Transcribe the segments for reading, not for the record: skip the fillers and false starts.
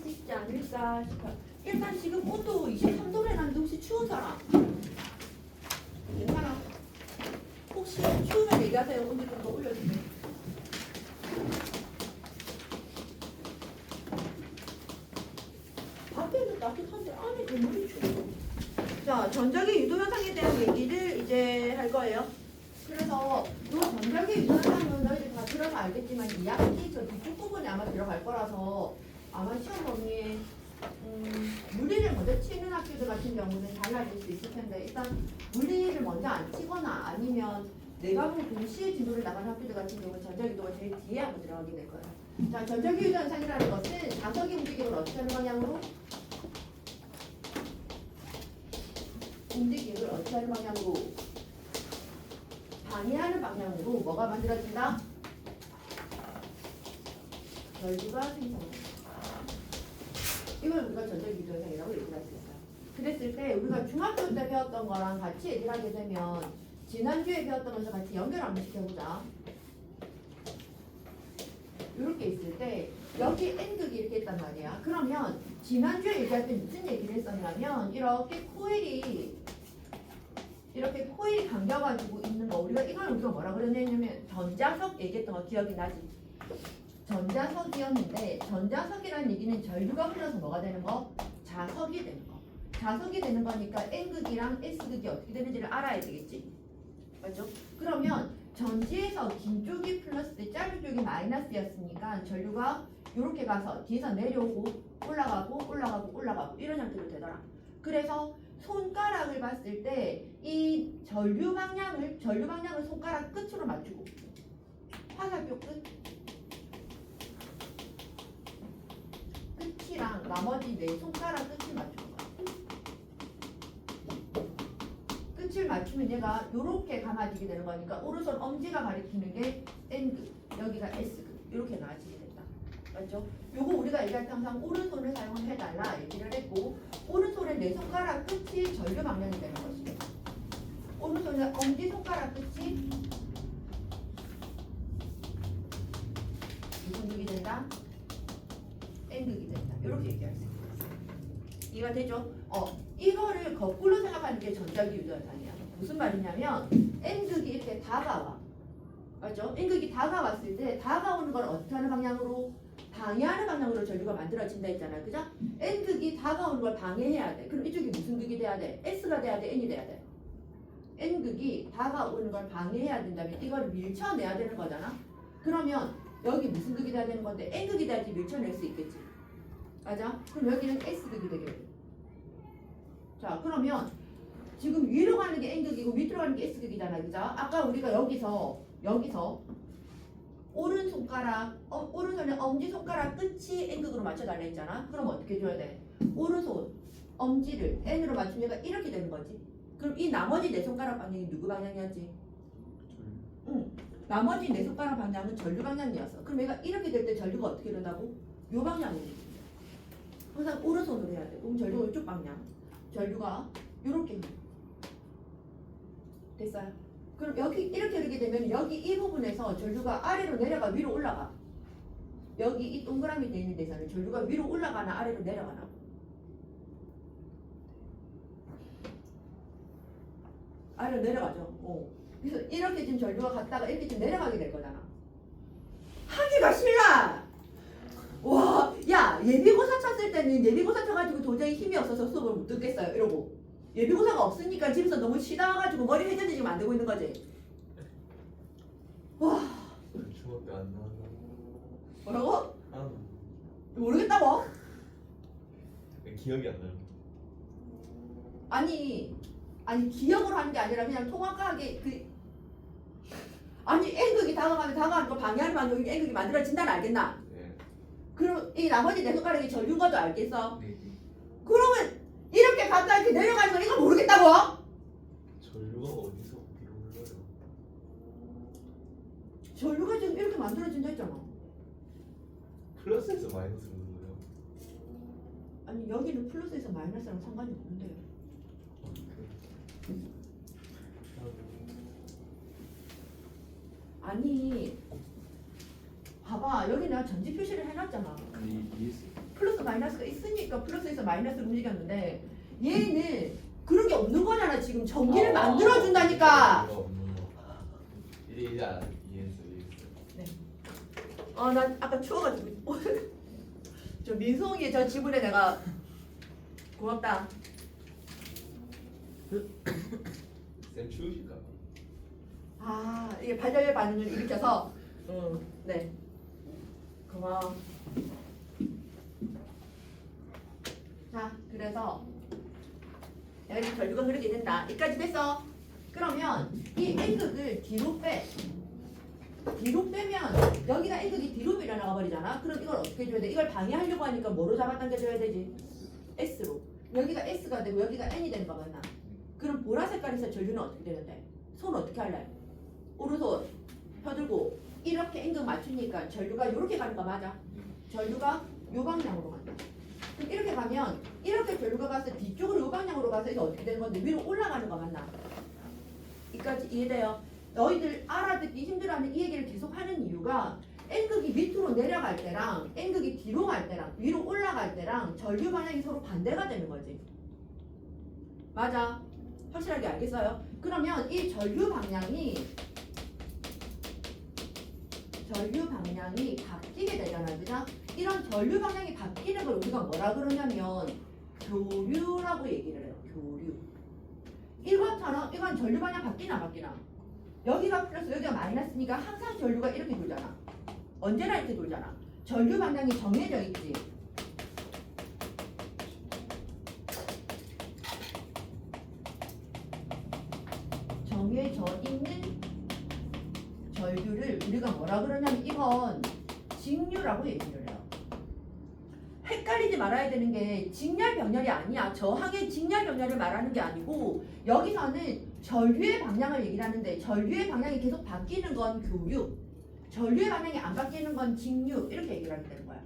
수 있지 않을까 싶어요. 일단 지금 온도 23도로 해놨는데 혹시 추운 사람? 괜찮아? 혹시 추우면 얘기하세요. 온도 좀 더 올려주세요. 밖에는 따뜻한데 안에 건물이 추워. 자, 전자기 유도 현상에 대한 얘기를 이제 할 거예요. 그래서 이 전자기 유도 현상은 너희들 다 들어서 알겠지만 2학기 저 뒤쪽 부분에 아마 들어갈 거라서 아마 시험 범위에 물리를 먼저 치는 학교들 같은 경우는 달라질 수 있을 텐데 일단 물리를 먼저 안 치거나 아니면 네 과목 동시에 진도를 나가는 학교들 같은 경우는 전자기도가 제일 뒤에 한번 들어가게 될 거예요. 자, 전자기 유도 현상이라는 것은 자석의 움직임을 어떻게 하는 방향으로? 움직임을 어떻게 하는 방향으로? 방해하는 방향으로 뭐가 만들어진다? 결부가 생성된다. 이걸 우리가 전자기 유도 현상이라고 얘기할 수 있어요. 그랬을 때 우리가 중학교 때 배웠던 거랑 같이 얘기를 하게 되면 지난주에 배웠던 것을 같이 연결 한번 시켜보자. 이렇게 있을 때 여기 N극이 이렇게 있단 말이야. 그러면 지난주에 얘기할 때 무슨 얘기를 했었냐면 이렇게 코일이 감겨가지고 있는 거 우리가 우리가 뭐라 그랬냐면 전자석 얘기했던 거 기억이 나지? 전자석이었는데 전자석이라는 얘기는 전류가 흘러서 뭐가 되는 거? 자석이 되는 거. 자석이 되는 거니까 N극이랑 S극이 어떻게 되는지를 알아야 되겠지? 맞죠? 그러면 전지에서 긴 쪽이 플러스 짧은 쪽이 마이너스였으니까 전류가 이렇게 가서 뒤에서 내려오고 올라가고 이런 형태로 되더라. 그래서 손가락을 봤을 때 이 전류 방향을 손가락 끝으로 맞추고 화살표 끝이랑 나머지 내 손가락 끝을 맞추는 거야. 끝을 맞추면 얘가 이렇게 감아지게 되는 거니까 오른손 엄지가 가리키는 게 N극, 여기가 S극 이렇게 나아지게 된다. 맞죠? 요거 우리가 얘기할 때 항상 오른손을 사용을 해달라 얘기를 했고 오른손의 내 손가락 끝이 전류 방향이 되는 것이죠. 오른손의 엄지손가락 끝이 무슨 극이 된다? N극이 된다. 이렇게 얘기할 수 있어요. 이해가 되죠? 이거를 거꾸로 생각하는 게 전자기 유도 현상이야. 무슨 말이냐면 N극이 이렇게 다가와. 맞죠? N극이 다가왔을 때 다가오는 걸 어떻게 하는 방향으로? 방해하는 방향으로 전류가 만들어진다 했잖아. 그죠? N극이 다가오는 걸 방해해야 돼. 그럼 이쪽이 무슨 극이 돼야 돼? S가 돼야 돼? N이 돼야 돼? N극이 다가오는 걸 방해해야 된다면 이걸 밀쳐내야 되는 거잖아. 그러면 여기 무슨 극이 돼야 되는 건데 N극이 돼야지 밀쳐낼 수 있겠지. 맞아? 그럼 여기는 S극이 되겠지. 자, 그러면 지금 위로 가는 게 N극이고 밑으로 가는 게 S극이잖아. 그죠? 아까 우리가 여기서 오른손의 엄지손가락 끝이 N극으로 맞춰달라 했잖아. 그럼 어떻게 줘야 돼? 오른손 엄지를 N으로 맞추니까 이렇게 되는 거지. 그럼 이 나머지 네 손가락 방향이 누구 방향이었지? 응. 나머지 네 손가락 방향은 전류 방향이었어. 그럼 얘가 이렇게 될 때 전류가 어떻게 된다고? 요 방향으로. 항상 오른손으로 해야 돼. 그럼 전류가 이쪽 방향. 전류가 이렇게 됐어요. 그럼 여기 이렇게 이렇게 되면 여기 이 부분에서 전류가 아래로 내려가 위로 올라가. 여기 이 동그라미 되어 있는 데서는 전류가 위로 올라가나 아래로 내려가나? 아래로 내려가죠. 그래서 이렇게 지금 전류가 갔다가 이렇게 좀 내려가게 될 거잖아. 하기가 싫나? 와, 야, 예비고사 쳤을 때는 예비고사 쳐가지고 도저히 힘이 없어서 수업을 못 듣겠어요. 이러고 예비고사가 없으니까 집에서 너무 쉬다 와가지고 머리 회전이 지금 안 되고 있는 거지. 와. 중학교 안 나왔나? 뭐라고? 아, 모르겠다고? 기억이 안 나요. 아니 기억으로 하는 게 아니라 그냥 통합하게 아니 N극이 다가가는 거 방해하는 방향이 N극이 만들어진다는 알겠나? 네. 그럼 이 나머지 네 손가락이 전류인 것도 알겠어? 네. 그러면 이렇게 갔다 이렇게 내려가는 거 이거 모르겠다고? 전류가 어디서 어디로 흘러요? 전류가 지금 이렇게 만들어진다 했잖아. 플러스에서 마이너스로 흘러요. 아니 여기는 플러스에서 마이너스랑 상관이 없는데. 아니 봐봐 여기 내가 전지 표시를 해놨잖아. 아니 ES 플러스 마이너스가 있으니까 플러스에서 마이너스로 움직였는데 얘는 그런 게 없는 거잖아. 지금 전기를 만들어준다니까. 이제 이해했어. 난 아까 추워가지고 저 민송이 저 지분에 내가 고맙다. 쌤 추우실까? 이게 발열의 반응을 일으켜서 네 고마워. 자, 그래서 여기 결국은 그렇게 된다. 여기까지 됐어. 그러면 이 N극을 뒤로 빼면 여기가 N극이 뒤로 밀려나가 버리잖아. 그럼 이걸 어떻게 해줘야 돼? 이걸 방해하려고 하니까 뭐로 잡아당겨줘야 되지? S로. 여기가 S가 되고 여기가 N이 되는 거 맞나? 그럼 보라 색깔에서 전류는 어떻게 되는데? 손 어떻게 할래? 오른손 펴들고 이렇게 N극 맞추니까 전류가 이렇게 가는 거 맞아? 전류가 요 방향으로 간다. 그럼 이렇게 가면 이렇게 전류가 가서 뒤쪽으로 요 방향으로 가서 이게 어떻게 되는 건데 위로 올라가는 거 맞나? 이까지 이해돼요? 너희들 알아듣기 힘들어하는 이 얘기를 계속 하는 이유가 N극이 밑으로 내려갈 때랑 N극이 뒤로 갈 때랑 위로 올라갈 때랑 전류 방향이 서로 반대가 되는 거지. 맞아? 확실하게 알겠어요? 그러면 이 전류 방향이 바뀌게 되잖아, 그죠? 이런 전류 방향이 바뀌는 걸 우리가 뭐라 그러냐면 교류라고 얘기를 해요. 교류. 이것처럼 이건 전류 방향 바뀌나? 여기가 플러스 여기가 마이너스니까 항상 전류가 이렇게 돌잖아. 언제나 이렇게 돌잖아. 전류 방향이 정해져 있지. 정해져 있는 전류를 우리가 뭐라 그러냐면 이건 직류라고 얘기를 해요. 헷갈리지 말아야 되는 게 직렬 병렬이 아니야. 저항의 직렬 병렬을 말하는 게 아니고 여기서는 전류의 방향을 얘기를 하는데 전류의 방향이 계속 바뀌는 건 교류, 전류의 방향이 안 바뀌는 건 직류 이렇게 얘기를 하게 되는 거야.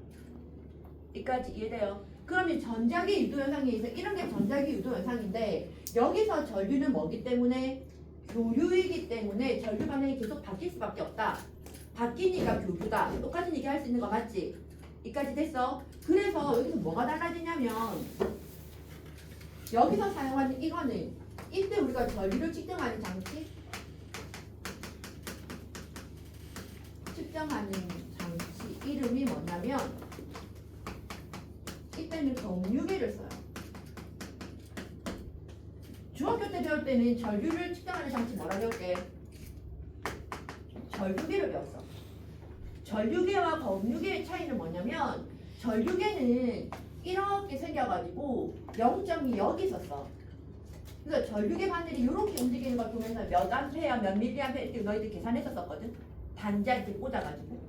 여기까지 이해돼요? 그러면 전자기 유도 현상에 의해서 이런 게 전자기 유도 현상인데 여기서 전류는 뭐기 때문에 교류이기 때문에 전류 방향이 계속 바뀔 수밖에 없다. 바뀌니까 교류다. 똑같은 얘기 할 수 있는 거 맞지? 여기까지 됐어? 그래서 여기서 뭐가 달라지냐면 여기서 사용하는 이거는 이때 우리가 전류를 측정하는 장치 이름이 뭐냐면 이때는 경류계를 써요. 중학교 때 배울 때는 전류를 측정하는 장치 뭐라 배웠게? 전류계를 배웠어. 전류계와 검류계의 차이는 뭐냐면 전류계는 이렇게 생겨가지고 0점이 여기 있었어. 그래서 전류계 바늘이 이렇게 움직이는 걸 보면서 몇 암페어, 몇 밀리암페어 이렇게 너희들 계산했었거든. 단자 이렇게 꽂아가지고.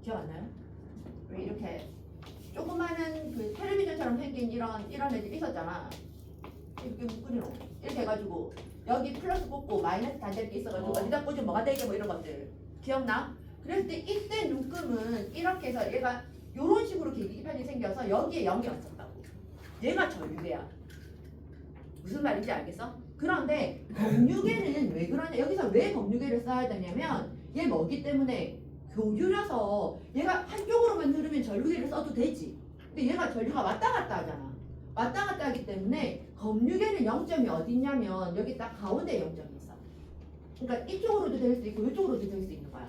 기억 안 나요? 이렇게 조그마한 그 텔레비전처럼 생긴 이런 애들 있었잖아. 이렇게 묶으려고 이렇게 해가지고 여기 플러스 꽂고 마이너스 단자 이렇게 있어가지고 어디다 꽂으면 뭐가 되게 뭐 이런 것들 기억나? 그랬을 때 이때 눈금은 이렇게 해서 얘가 요런 식으로 계기판이 생겨서 여기에 0이 왔었다고. 얘가 전류계야. 무슨 말인지 알겠어? 그런데 검류계는 왜 그러냐? 여기서 왜 검류계를 써야 되냐면 얘 뭐기 때문에 교류라서 얘가 한쪽으로만 흐르면 전류계를 써도 되지. 근데 얘가 전류가 왔다 갔다 하잖아. 왔다 갔다 하기 때문에 검류계는 0점이 어디 있냐면 여기 딱 가운데 0점이 있어. 그러니까 이쪽으로도 될 수 있고 이쪽으로도 될 수 있는 거야.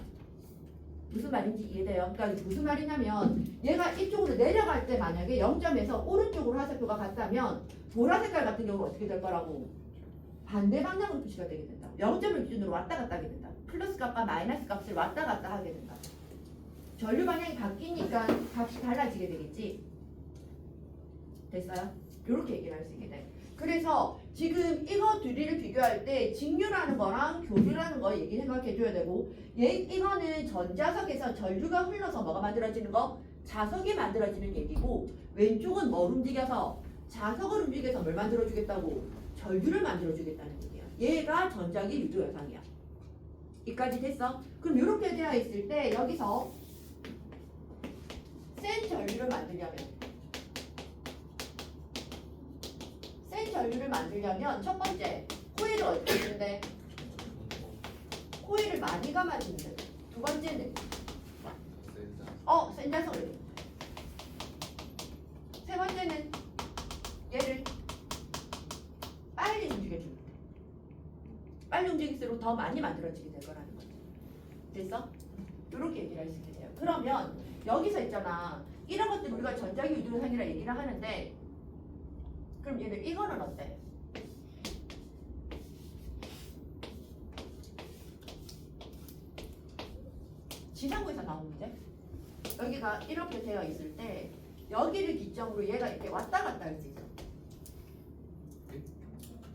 무슨 말인지 이해돼요? 그러니까 무슨 말이냐면 얘가 이쪽으로 내려갈 때 만약에 0점에서 오른쪽으로 화살표가 갔다면 보라 색깔 같은 경우는 어떻게 될 거라고? 반대 방향으로 표시가 되게 된다. 0점을 기준으로 왔다 갔다 하게 된다. 플러스 값과 마이너스 값을 왔다 갔다 하게 된다. 전류 방향이 바뀌니까 값이 달라지게 되겠지. 됐어요? 이렇게 얘기를 할 수 있게 돼. 그래서 지금 이거 둘이를 비교할 때 직류라는 거랑 교류라는 거 얘기 생각해 줘야 되고 이거는 전자석에서 전류가 흘러서 뭐가 만들어지는 거? 자석이 만들어지는 얘기고 왼쪽은 뭘 움직여서? 자석을 움직여서 뭘 만들어주겠다고? 전류를 만들어주겠다는 얘기야. 얘가 전자기 유도 현상이야. 여기까지 됐어? 그럼 이렇게 되어 있을 때 여기서 센 전류를 만들려면 첫 번째 코일을 어떻게 쓰는데? 코일을 많이 감아주는데 두 번째는 센 자석을 더 많이 만들어지게 될 거라는 거죠. 됐어? 이렇게 얘기를 할 수 있게 돼요. 그러면 여기서 있잖아. 이런 것들 우리가 전자기 유도현상이라 얘기를 하는데 그럼 얘들 이거는 어때? 지상구에서 나온 문제? 여기가 이렇게 되어 있을 때 여기를 기점으로 얘가 이렇게 왔다 갔다 할 수 있어.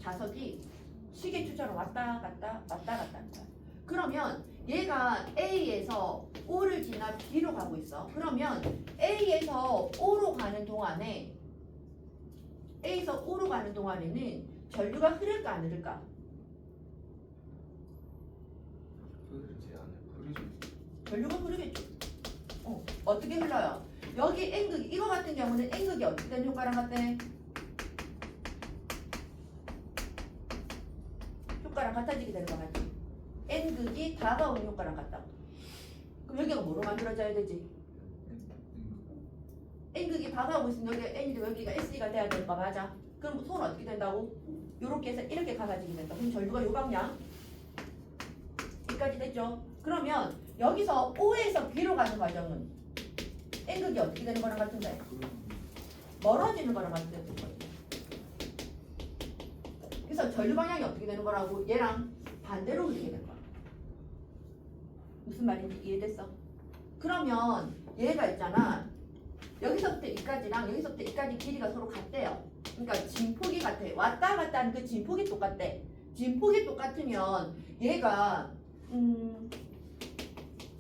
자석이 시계추처럼 왔다 갔다 한다. 그러면 얘가 A에서 O를 지나 B로 가고 있어. 그러면 A에서 O로 가는 동안에 는 전류가 흐를까 안 흐를까? 흐르지 않아요. 흐르죠. 전류가 흐르겠죠. 어떻게 흘러요? 여기 N극 이거 같은 경우는 N극이 어떻게 된 효과랑 같대? 효과랑 같아지게 되는 거 같지? N극이 다가오는 효과랑 같다고. 그럼 여기가 뭐로 만들어져야 되지? N극이 다가오고 있으면 여기가 N이고 여기가 SE가 돼야 되는 거 맞아? 그럼 손은 어떻게 된다고? 요렇게 해서 이렇게 가가지게 된다. 그럼 전류가 요 방향 여기까지 됐죠? 그러면 여기서 O에서 B로 가는 과정은 N극이 어떻게 되는 거랑 같은데? 멀어지는 거랑 같은 거지. 그래서 전류 방향이 어떻게 되는 거라고? 얘랑 반대로 흐르게 되는 거야. 무슨 말인지 이해됐어? 그러면 얘가 있잖아. 여기서부터 여기까지랑 여기서부터 여기까지 길이가 서로 같대요. 그러니까 진폭이 같아. 왔다 갔다 하는 그 진폭이 똑같대. 진폭이 똑같으면 얘가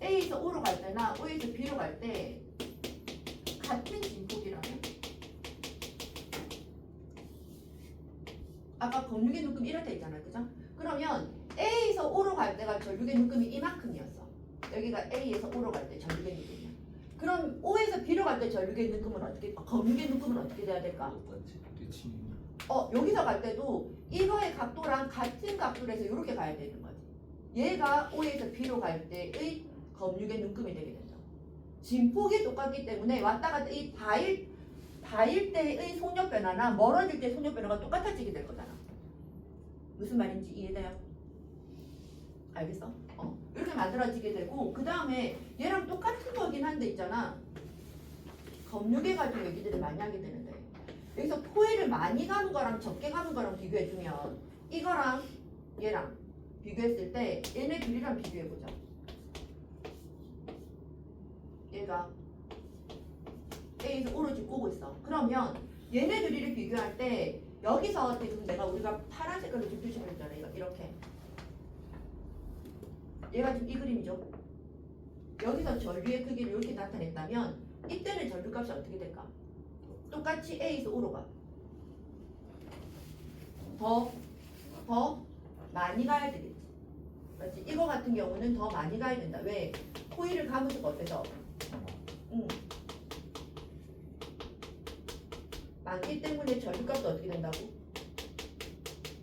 A에서 O로 갈 때나 O에서 B로 갈 때 같은 진폭이라면 아까 검육의 눈금이 이렇게 있잖아요. 그죠? 그러면 A에서 O로 갈 때가 전류의 눈금이 이만큼이었어. 여기가 A에서 O로 갈 때 전류의 눈금이야. 그럼 O에서 B로 갈 때 전류의 눈금은 어떻게, 검육의 눈금은 어떻게 돼야 될까? 똑같이 대칭. 여기서 갈 때도 이거의 각도랑 같은 각도로 해서 이렇게 가야 되는 거지. 얘가 O에서 B로 갈 때의 검육의 눈금이 되게 된다. 진폭이 똑같기 때문에 왔다 갔다 이 닿을 때의 속력 변화나 멀어질 때의 속력 변화가 똑같아지게 될 거잖아. 무슨 말인지 이해돼요? 알겠어? 이렇게 만들어지게 되고 그 다음에 얘랑 똑같은 거긴 한데 있잖아. 검육에 가지고 얘기들을 많이 하게 되는데 여기서 포회를 많이 가는 거랑 적게 가는 거랑 비교해주면 이거랑 얘랑 비교했을 때 얘네 둘이랑 비교해보자. 얘가 A에서 O로 지금 오고 있어. 그러면 얘네 둘이를 비교할 때 여기서 지금 우리가 파란 색깔로 지금 표시를 했잖아. 이렇게 얘가 지금 이 그림이죠. 여기서 전류의 크기를 이렇게 나타냈다면 이때는 전류값이 어떻게 될까? 똑같이 A에서 O로 가. 더 많이 가야 되겠지. 맞지? 이거 같은 경우는 더 많이 가야 된다. 왜? 코일을 감으니까 어때서? 많기 때문에 전류값도 어떻게 된다고?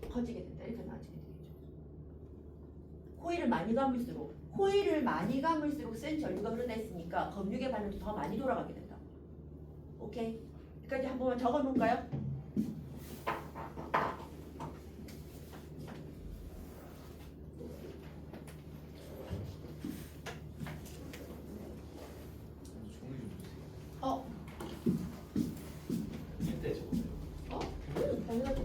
커지게 된다. 이렇게 나아지게 되겠죠. 코일을 많이 감을수록 센 전류가 흐르냈으니까 검육의 반응도 더 많이 돌아가게 된다. 오케이? 여기까지 한 번만 적어 놓을까요? 종이 좀 주세요. 어? 이때 적으세요. 당연하죠.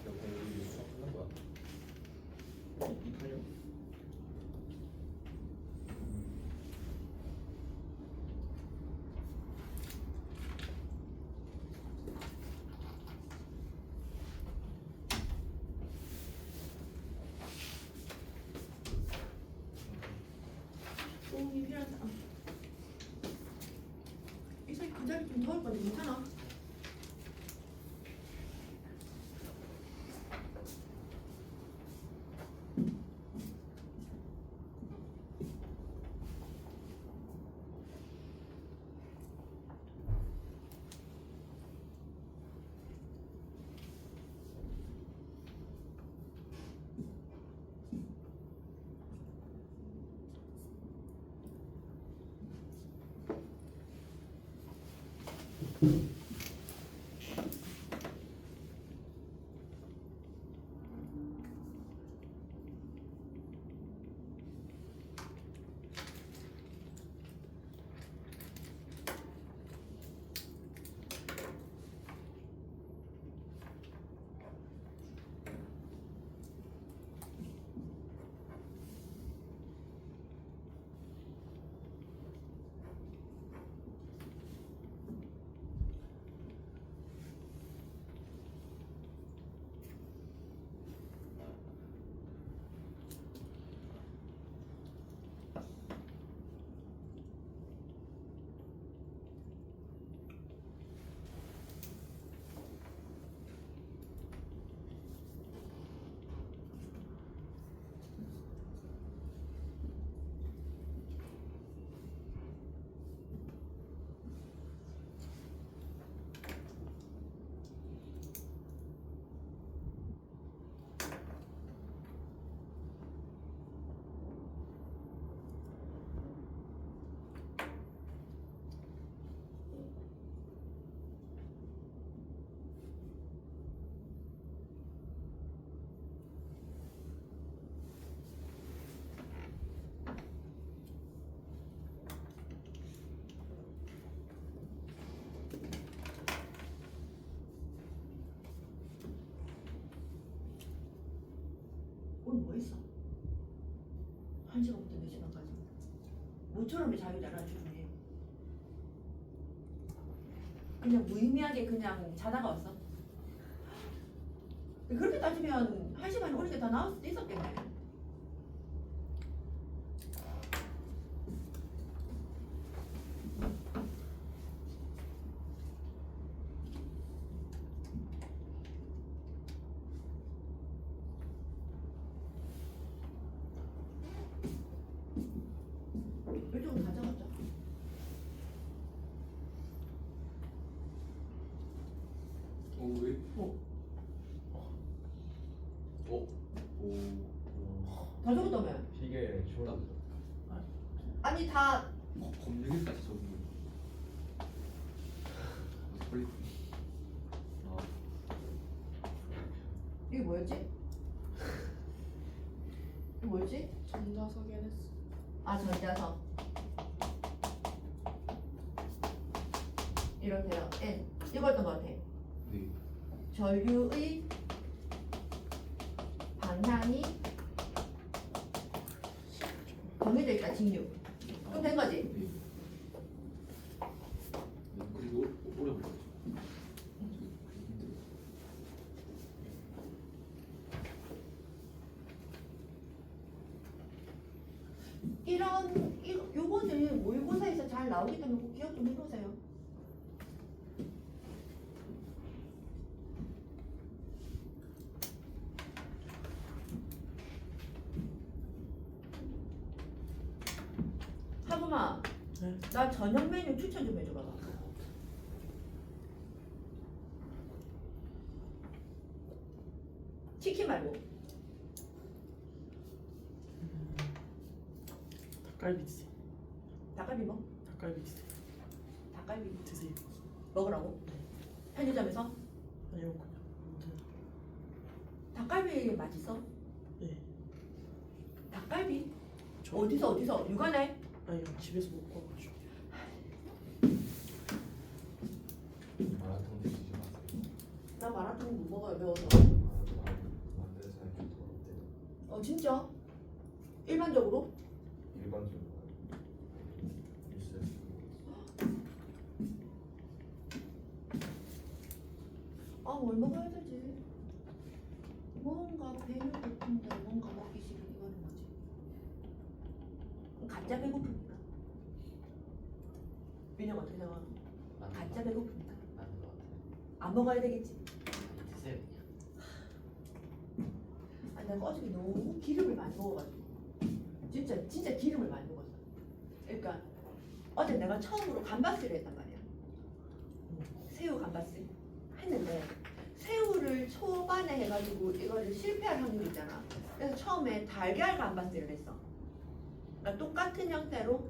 여기 수업 끝난 거야? 이탈리아? 도움이 필요하다. 이 사이 그 자리 좀 더울 건데 괜찮아? 오늘 뭐 했어? 1시간부터 4시간까지 모처럼 자유잖아 주중에. 그냥 무의미하게 그냥 자다가 왔어. 그렇게 따지면 1시간이 오는 게 더 나을 수도 있었겠네. 이쪽으로 가져가자. 왜? 어. 다 적었다며? 시계 쇼라고. 아니 다 검증일까지 적은 거. 폴리. 아. 이게 뭐였지? 이게 뭐였지? 전자석에 했어. 아 전자석. 이렇게요. N. 이거였던 것 같아. 네. 전류의 방향이 정해져 있다. 직류. 그럼 된 거지? 네. 그리고 오래 걸렸죠. 요거는 모의고사에서 잘 나오기 때문에 꼭 기억 좀 해보세요. 하구마, 네. 나 저녁 메뉴 추천 좀 해줘봐. 치킨 말고 닭갈비 드세요. 닭갈비 뭐? 닭갈비 드세요. 닭갈비 드세요. 먹으라고? 편의점에서? 아니요 그냥 아무튼 닭갈비 맛있어? 네. 닭갈비? 저 어디서? 육안에? 아니요 집에서 먹고 와가지고. 마라톤 드시지 마세요. 나 마라탕 못 먹어요, 매워서. 마라톤 만드는 사람이 좀 더럽대요. 진짜? 일반적으로? 일반적으로 있어요. 아, 뭘 먹어야 되지? 뭔가 배는 고픈데 뭔가 먹기 싫은 이거는 뭐지? 가짜 배고픕니다. 민영 어떻게 생각하? 가짜 배고픕니다. 맞는 것 같아요. 안 먹어야 되겠지? 많이 드세요 그냥. 아, 내가 어저께 너무 기름을 많이 먹어가지고 진짜 기름을 많이 먹었어. 그러니까 어제 내가 처음으로 감바스를 했단 말이야. 새우 감바스 했는데 새우를 초반에 해가지고 이거를 실패할 확률이 있잖아. 그래서 처음에 달걀 감바스를 했어. 그러니까 똑같은 형태로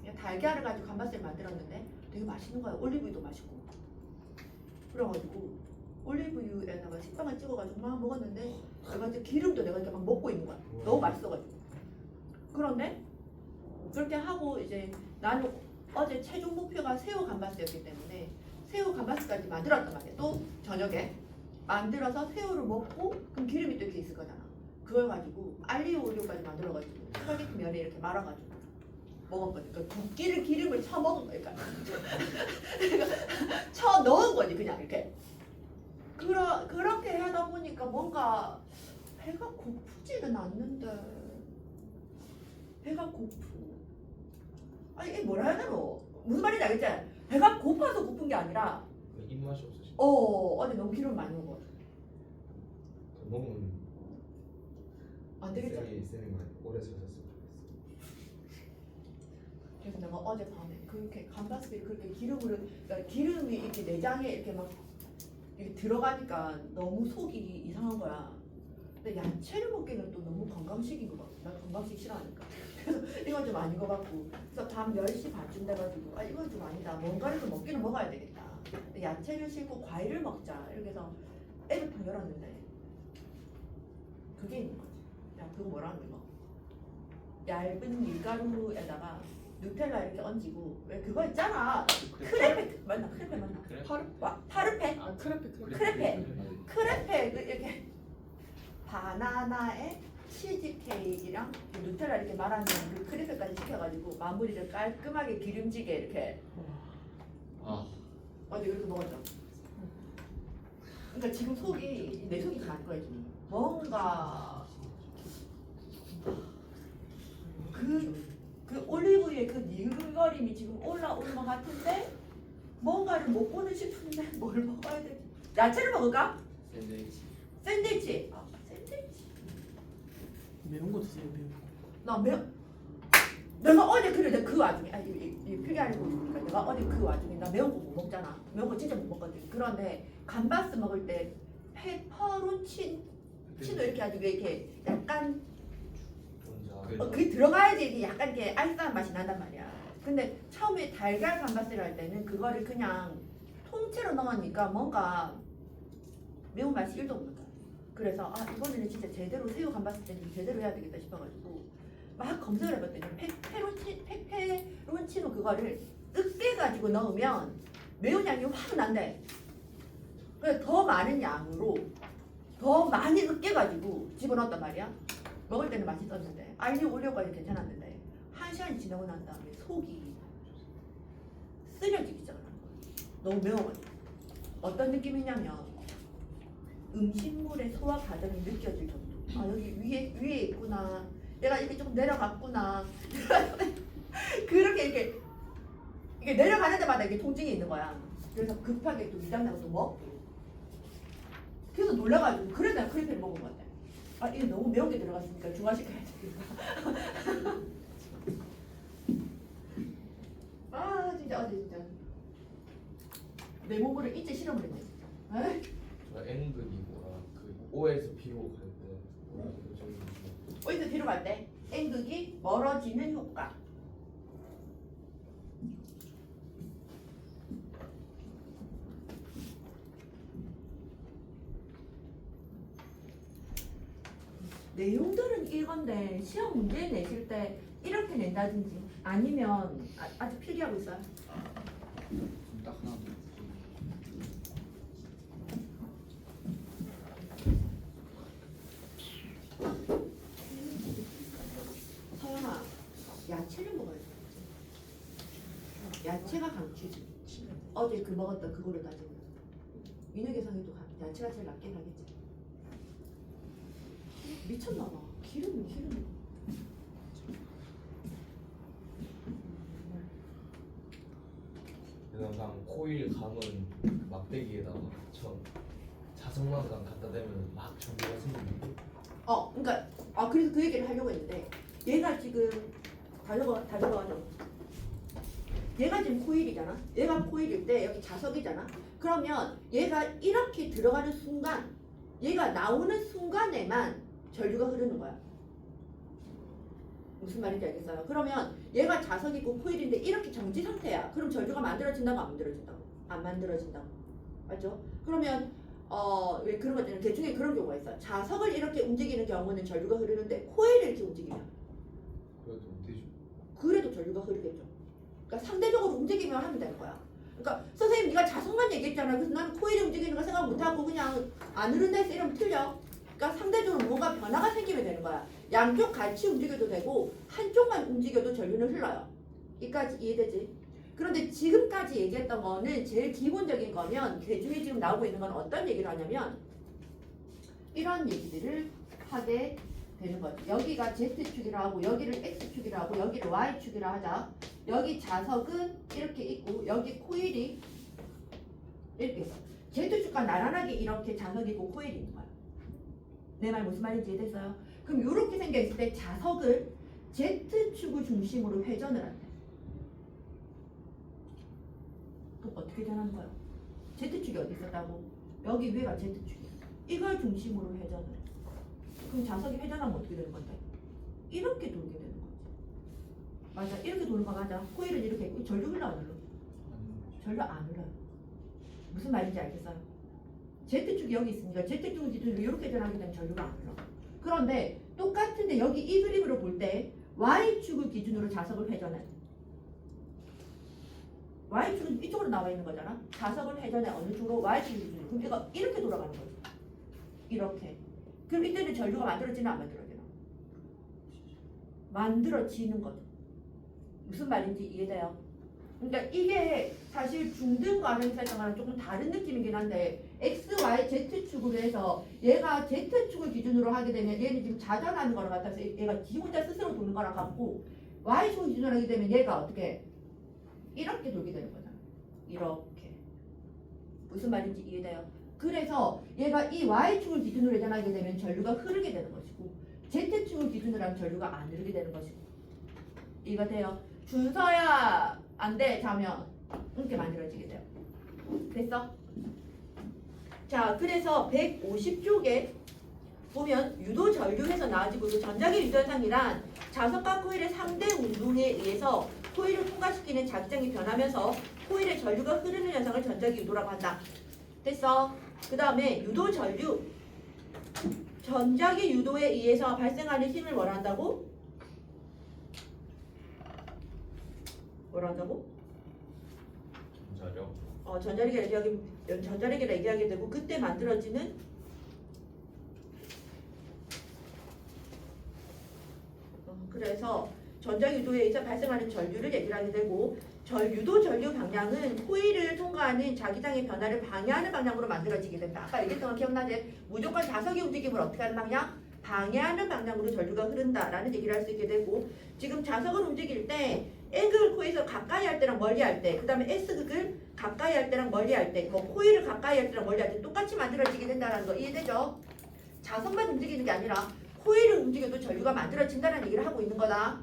그냥 달걀을 가지고 감바스를 만들었는데 되게 맛있는 거야. 올리브유도 맛있고. 그래가지고 올리브유에다가 식빵을 찍어가지고 막 먹었는데 내가 이제 기름도 내가 이렇게 막 먹고 있는 거야. 너무 맛있어가지고. 그런데 그렇게 하고 이제 나는 어제 최종 목표가 새우 감바스였기 때문에 새우 감바스까지 만들었단 말이야. 또 저녁에 만들어서 새우를 먹고 그럼 기름이 또 이렇게 있을 거잖아. 그걸 가지고 알리오 올리오까지 만들어가지고 스파게티 면에 이렇게 말아가지고 먹었거든. 그러니까 국기를 기름을 쳐 먹은 거야. 그러니까 쳐 넣은 거지 그냥 이렇게. 그렇게 하다 보니까 뭔가 배가 고프지는 않는데 배가 고프. 아니 이게 뭐라 해야 되나? 무슨 말인지 알겠지? 배가 고파서 고픈 게 아니라 입맛이 없으신. 어제 너무 기름 많이 먹어. 너무 안 되겠지? 쌤이 많이 오래 사셨으면 좋겠어. 그래서 내가 어젯밤에 그렇게 감바스를 그렇게 그러니까 기름이 이렇게 내장에 이렇게 막 이렇게 들어가니까 너무 속이 이상한 거야. 근데 야채를 먹기는 또 너무 건강식인 거 같아. 나 건강식 싫어하니까. 그래서 이건 좀 아닌 것 같고. 그래서 밤 10시 반쯤 돼가지고 아 이건 좀 아니다. 뭔가를 좀 먹기는 먹어야 되겠다. 근데 야채를 싣고 과일을 먹자. 이렇게 해서 애들탕 열었는데 그게 있는 거지. 야 그거 뭐라는 거? 얇은 밀가루에다가 누텔라 이렇게 얹고 왜 그거 있잖아. 크레페 맞나? 크레페 맞나? 파르페? 아 크레페. 크레페 이렇게 바나나에 치즈 케이크랑 누텔라 이렇게 말아놓은 그 크레페까지 시켜가지고 마무리를 깔끔하게 기름지게 이렇게 아, 어제 이렇게 먹었죠. 그러니까 지금 속이 내 속이 갈 거야 지금. 뭔가 그 올리브유의 그 니글거림이 지금 올라오는 것 같은데 뭔가를 먹고는 싶은데 뭘 먹어야 되지? 야채를 먹을까? 샌드위치. 샌드위치. 샌드위치. 매운 거 드세요 매운 거. 내가 어제 그래 그 와중에 그게 아니고 그러니까 내가 어제 그 와중에 나 매운 거 못 먹잖아. 매운 거 진짜 못 먹거든. 그런데 감바스 먹을 때 페퍼론치노 이렇게 아주 이렇게 약간 그게 들어가야지 이게 약간 이렇게 알싸한 맛이 난단 말이야. 근데 처음에 달걀 감바스를 할 때는 그거를 그냥 통째로 넣으니까 뭔가 매운 맛이 1도 없는 거야. 그래서 아 이번에는 진짜 제대로 새우 감바스 때는 제대로 해야 되겠다 싶어가지고 막 검색을 해봤더니 페페론치노 그거를 으깨가지고 넣으면 매운 양이 확 난대. 그래서 더 많은 양으로 더 많이 으깨가지고 집어넣었단 말이야. 먹을 때는 맛있었는데 알리오 올리오까지 괜찮았는데 1시간이 지나고 난 다음에 속이 쓰려지기 시작을 하는 거야. 너무 매워가지고. 어떤 느낌이냐면 음식물의 소화 과정이 느껴질 정도. 아 여기 위에 있구나. 내가 이렇게 조금 내려갔구나. 그렇게 이게 내려가는 데마다 이게 통증이 있는 거야. 그래서 급하게 또 위장약을 또 먹고. 그래서 놀라가지고 그래 내가 크레페를 먹은 것 같아. 아 이게 너무 매운 게 들어갔으니까 중화시켜야 되겠다. 아 진짜 어제 진짜 내 몸으로 이제 실험을 했네 진짜. 에이? 저 N극이 뭐야? 그 O에서 B로 갈 때. O에서 B로 갈 때 N극이 멀어지는 효과. 내용들은 이건데 시험 문제 내실 때 이렇게 낸다든지 아니면 아직 필기하고 있어요. 딱 하나 더. 서연아, 야채를 먹어야지. 야채가 강추지. 어제 그 먹었던 그거를 따지면 민혁이상에도 야채가 제일 낫게 가겠지. 미쳤나봐. 기름이. 그냥 코일 감은 막대기에다가 자석만간 갖다 대면 막 전기가 생기고. 그러니까 그래서 그 얘기를 하려고 했는데 얘가 지금 다 적어가죠. 얘가 지금 코일이잖아. 얘가 코일일 때 여기 자석이잖아. 그러면 얘가 이렇게 들어가는 순간, 얘가 나오는 순간에만 전류가 흐르는 거야. 무슨 말인지 알겠어요? 그러면 얘가 자석이고 코일인데 이렇게 정지 상태야. 그럼 전류가 만들어진다고 안 만들어진다고? 안 만들어진다고. 맞죠? 그러면 왜 그런 거 있잖아요. 대충에 그런 경우가 있어. 자석을 이렇게 움직이는 경우는 전류가 흐르는데 코일을 이렇게 움직이면 그래도 되죠. 그래도 전류가 흐르겠죠. 그러니까 상대적으로 움직이면 하면 되는 거야. 그러니까 선생님 네가 자석만 얘기했잖아. 그래서 나는 코일이 움직이는 거 생각 못하고 그냥 안 흐른다 했어. 이러면 틀려. 그러니까 상대적으로 뭔가 변화가 생기면 되는 거야. 양쪽 같이 움직여도 되고 한쪽만 움직여도 전류는 흘러요. 이까지 이해되지? 그런데 지금까지 얘기했던 거는 제일 기본적인 거면 그 중에 지금 나오고 있는 건 어떤 얘기를 하냐면 이런 얘기들을 하게 되는 거죠. 여기가 Z축이라 하고 여기를 X축이라 하고 여기를 Y축이라 하자. 여기 자석은 이렇게 있고 여기 코일이 이렇게 있어. Z축과 나란하게 이렇게 자석이 있고 코일이 있는 거야. 내 말 무슨 말인지 이해됐어요? 그럼 이렇게 생겨있을 때 자석을 Z축을 중심으로 회전을 한대. 그럼 어떻게 되는 거야? Z축이 어디 있었다고? 여기 위가 Z축이야. 이걸 중심으로 회전을 해. 그럼 자석이 회전하면 어떻게 되는 건데? 이렇게 돌게 되는 거지. 맞아. 이렇게 도는 거 맞아. 코일은 이렇게 있고 전류 흘러 안 흘러? 전류 안 흘러요. 무슨 말인지 알겠어요? Z축이 여기 있으니까 Z축을 기준으로 이렇게 전하게 되면 전류가 안 흘러. 그런데 똑같은데 여기 이 그림으로 볼 때 Y축을 기준으로 자석을 회전해. Y축은 이쪽으로 나와 있는 거잖아. 자석을 회전해 어느 쪽으로? Y축을 기준으로. 그럼 얘가 이렇게 돌아가는 거지. 이렇게. 그럼 이때는 전류가 만들어지나 안 만들어지나? 만들어지는 거죠. 무슨 말인지 이해돼요? 그러니까 이게 사실 중등 과정에서 했던 거랑 조금 다른 느낌이긴 한데 X, Y, Z축으로 해서 얘가 Z축을 기준으로 하게 되면 얘는 지금 자전하는 거랑 같아서 얘가 지 혼자 스스로 도는 거랑 같고 Y축을 기준으로 하게 되면 얘가 어떻게 이렇게 돌게 되는 거잖아. 이렇게. 무슨 말인지 이해돼요? 그래서 얘가 이 Y축을 기준으로 회전하게 되면 전류가 흐르게 되는 것이고 Z축을 기준으로 하면 전류가 안 흐르게 되는 것이고 이해가 돼요? 준서야 안 돼 자면 이렇게 만들어지게 돼요. 됐어? 자 그래서 150쪽에 보면 유도 전류에서 나와지고 있고 전자기 유도현상이란 자석과 코일의 상대 운동에 의해서 코일을 통과시키는 자기장이 변하면서 코일의 전류가 흐르는 현상을 전자기 유도라고 한다. 됐어? 그 다음에 유도 전류 전자기 유도에 의해서 발생하는 힘을 뭐라 한다고? 뭐라 한다고? 전자력. 전자력이라 얘기하게 되고 그때 만들어지는 그래서 전자유도에 의해서 발생하는 전류를 얘기를 하게 되고 유도 전류 방향은 코일을 통과하는 자기장의 변화를 방해하는 방향으로 만들어지게 된다. 아까 얘기했던 거 기억나지? 무조건 자석의 움직임을 어떻게 하는 방향? 방해하는 방향으로 전류가 흐른다라는 얘기를 할 수 있게 되고 지금 자석을 움직일 때 N극을 코일에서 가까이 할 때랑 멀리 할 때, 그 다음에 S극을 가까이 할 때랑 멀리 할 때, 뭐 코일을 가까이 할 때랑 멀리 할 때 똑같이 만들어지게 된다는 거 이해되죠? 자석만 움직이는 게 아니라 코일을 움직여도 전류가 만들어진다는 얘기를 하고 있는 거다.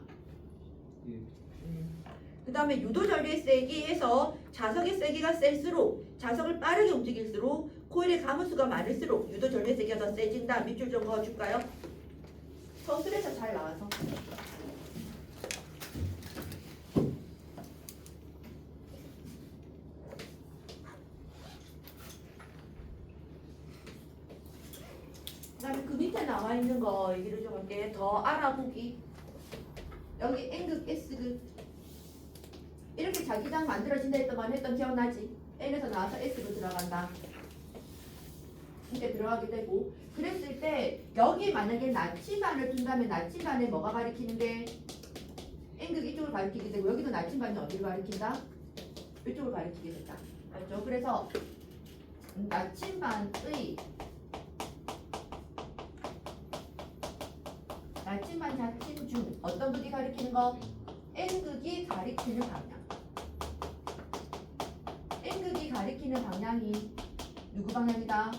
그 다음에 유도 전류의 세기에서 자석의 세기가 셀수록 자석을 빠르게 움직일수록 코일의 가무수가 많을수록 유도 전류의 세기가 더 세진다. 밑줄 좀 그어줄까요? 서술에서 잘 나와서. 그다음에 그 밑에 나와 있는 거 얘기를 좀 할게. 더 알아보기. 여기 N극, S극 이렇게 자기장 만들어진다 했던 기억나지? N에서 나와서 S로 들어간다. 이렇게 들어가게 되고 그랬을 때 여기 만약에 나침반을 둔다면 나침반에 뭐가 가리키는 게 N극 이쪽을 가리키게 되고 여기도 나침반이 어디를 가리킨다? 이쪽을 가리키게 된다. 맞죠? 그래서 나침반 자침 중 어떤 극이 가리키는 거? N극이 가리키는 방향. N극이 가리키는 방향이 누구 방향이다?